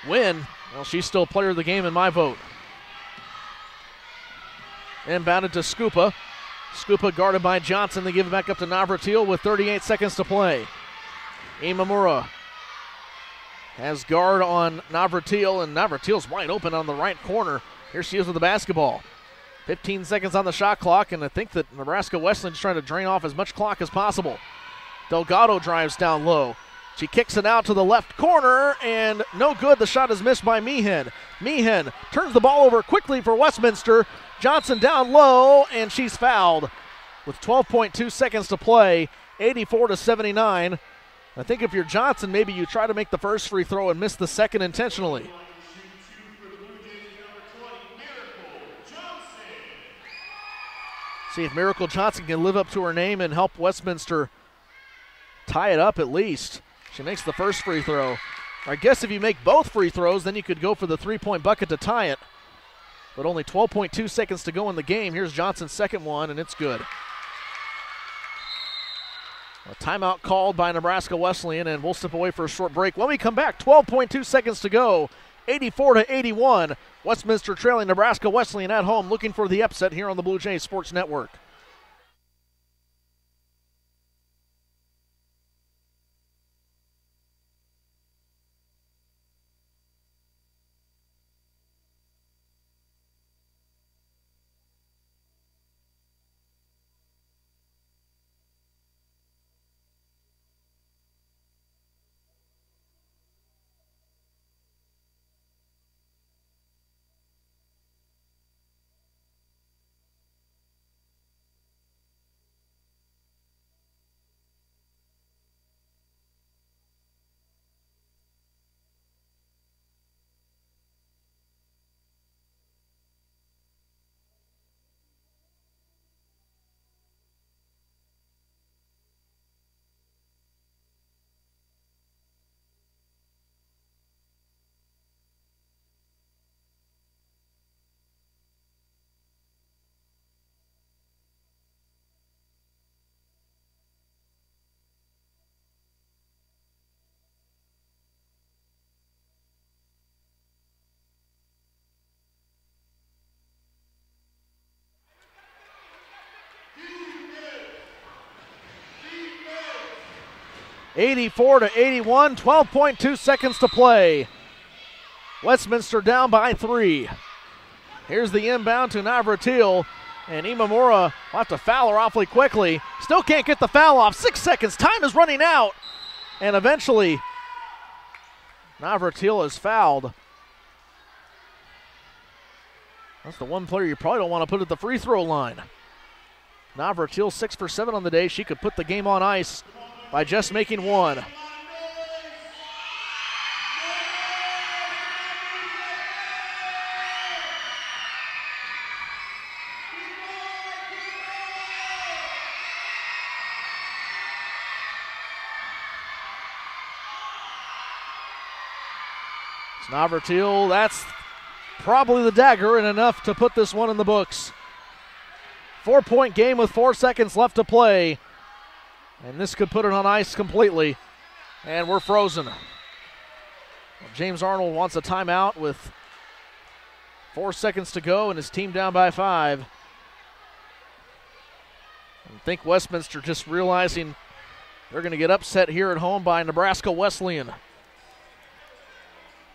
win, well, she's still player of the game in my vote. Inbounded to Scupa. Scupa guarded by Johnson. They give it back up to Navratil with 38 seconds to play. Imamura has guard on Navratil, and Navratil's wide open on the right corner. Here she is with the basketball. 15 seconds on the shot clock, and I think that Nebraska Wesleyan's trying to drain off as much clock as possible. Delgado drives down low. She kicks it out to the left corner, and no good. The shot is missed by Meehan. Meehan turns the ball over quickly for Westminster. Johnson down low, and she's fouled with 12.2 seconds to play, 84-79. I think if you're Johnson, maybe you try to make the first free throw and miss the second intentionally. See if Miracle Johnson can live up to her name and help Westminster tie it up at least. She makes the first free throw. I guess if you make both free throws, then you could go for the three-point bucket to tie it. But only 12.2 seconds to go in the game. Here's Johnson's second one, and it's good. A timeout called by Nebraska Wesleyan, and we'll step away for a short break. When we come back, 12.2 seconds to go, 84-81. Westminster trailing Nebraska Wesleyan at home, looking for the upset here on the Blue Jays Sports Network. (84-81), 12.2 seconds to play. Westminster down by 3. Here's the inbound to Navratil, and Imamura will have to foul her awfully quickly. Still can't get the foul off. 6 seconds. Time is running out. And eventually, Navratil is fouled. That's the one player you probably don't want to put at the free throw line. Navratil 6 for 7 on the day. She could put the game on ice by just making one. Navratil, that's probably the dagger and enough to put this one in the books. 4-point game with 4 seconds left to play. And this could put it on ice completely. And we're frozen. Well, James Arnold wants a timeout with 4 seconds to go and his team down by 5. I think Westminster just realizing they're going to get upset here at home by Nebraska Wesleyan.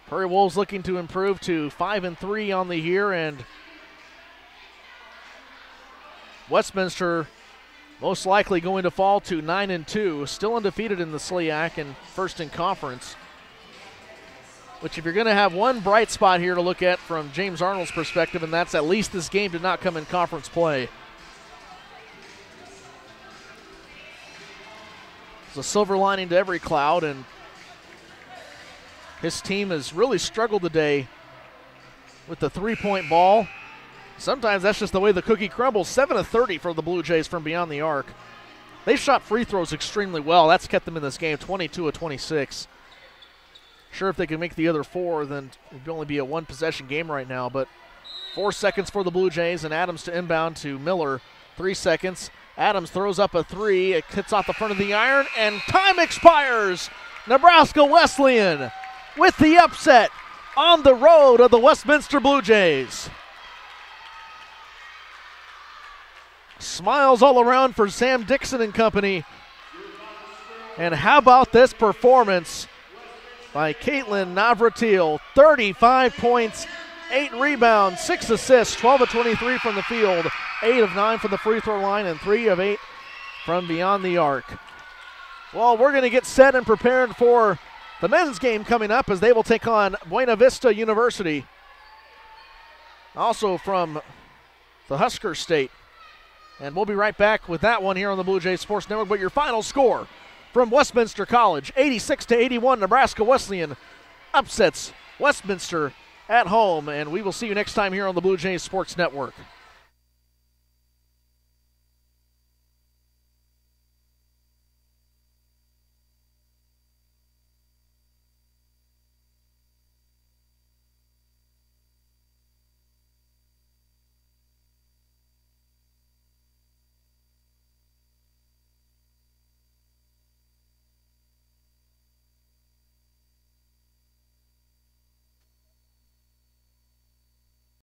Prairie Wolves looking to improve to 5-3 on the year, and Westminster most likely going to fall to 9-2, still undefeated in the SLIAC and first in conference. Which, if you're going to have one bright spot here to look at from James Arnold's perspective, and that's at least this game did not come in conference play. There's a silver lining to every cloud, and his team has really struggled today with the three-point ball. Sometimes that's just the way the cookie crumbles. 7 of 30 for the Blue Jays from beyond the arc. They shot free throws extremely well. That's kept them in this game, 22 of 26. Sure, if they can make the other 4, then it would only be a one-possession game right now. But 4 seconds for the Blue Jays, and Adams to inbound to Miller. 3 seconds. Adams throws up a 3. It hits off the front of the iron, and time expires. Nebraska Wesleyan with the upset on the road of the Westminster Blue Jays. Smiles all around for Sam Dixon and company. And how about this performance by Caitlin Navratil? 35 points, 8 rebounds, 6 assists, 12 of 23 from the field, 8 of 9 from the free throw line, and 3 of 8 from beyond the arc. Well, we're going to get set and prepared for the men's game coming up as they will take on Buena Vista University, also from the Husker State. And we'll be right back with that one here on the Blue Jays Sports Network. But your final score from Westminster College, 86-81, Nebraska Wesleyan upsets Westminster at home. And we will see you next time here on the Blue Jays Sports Network.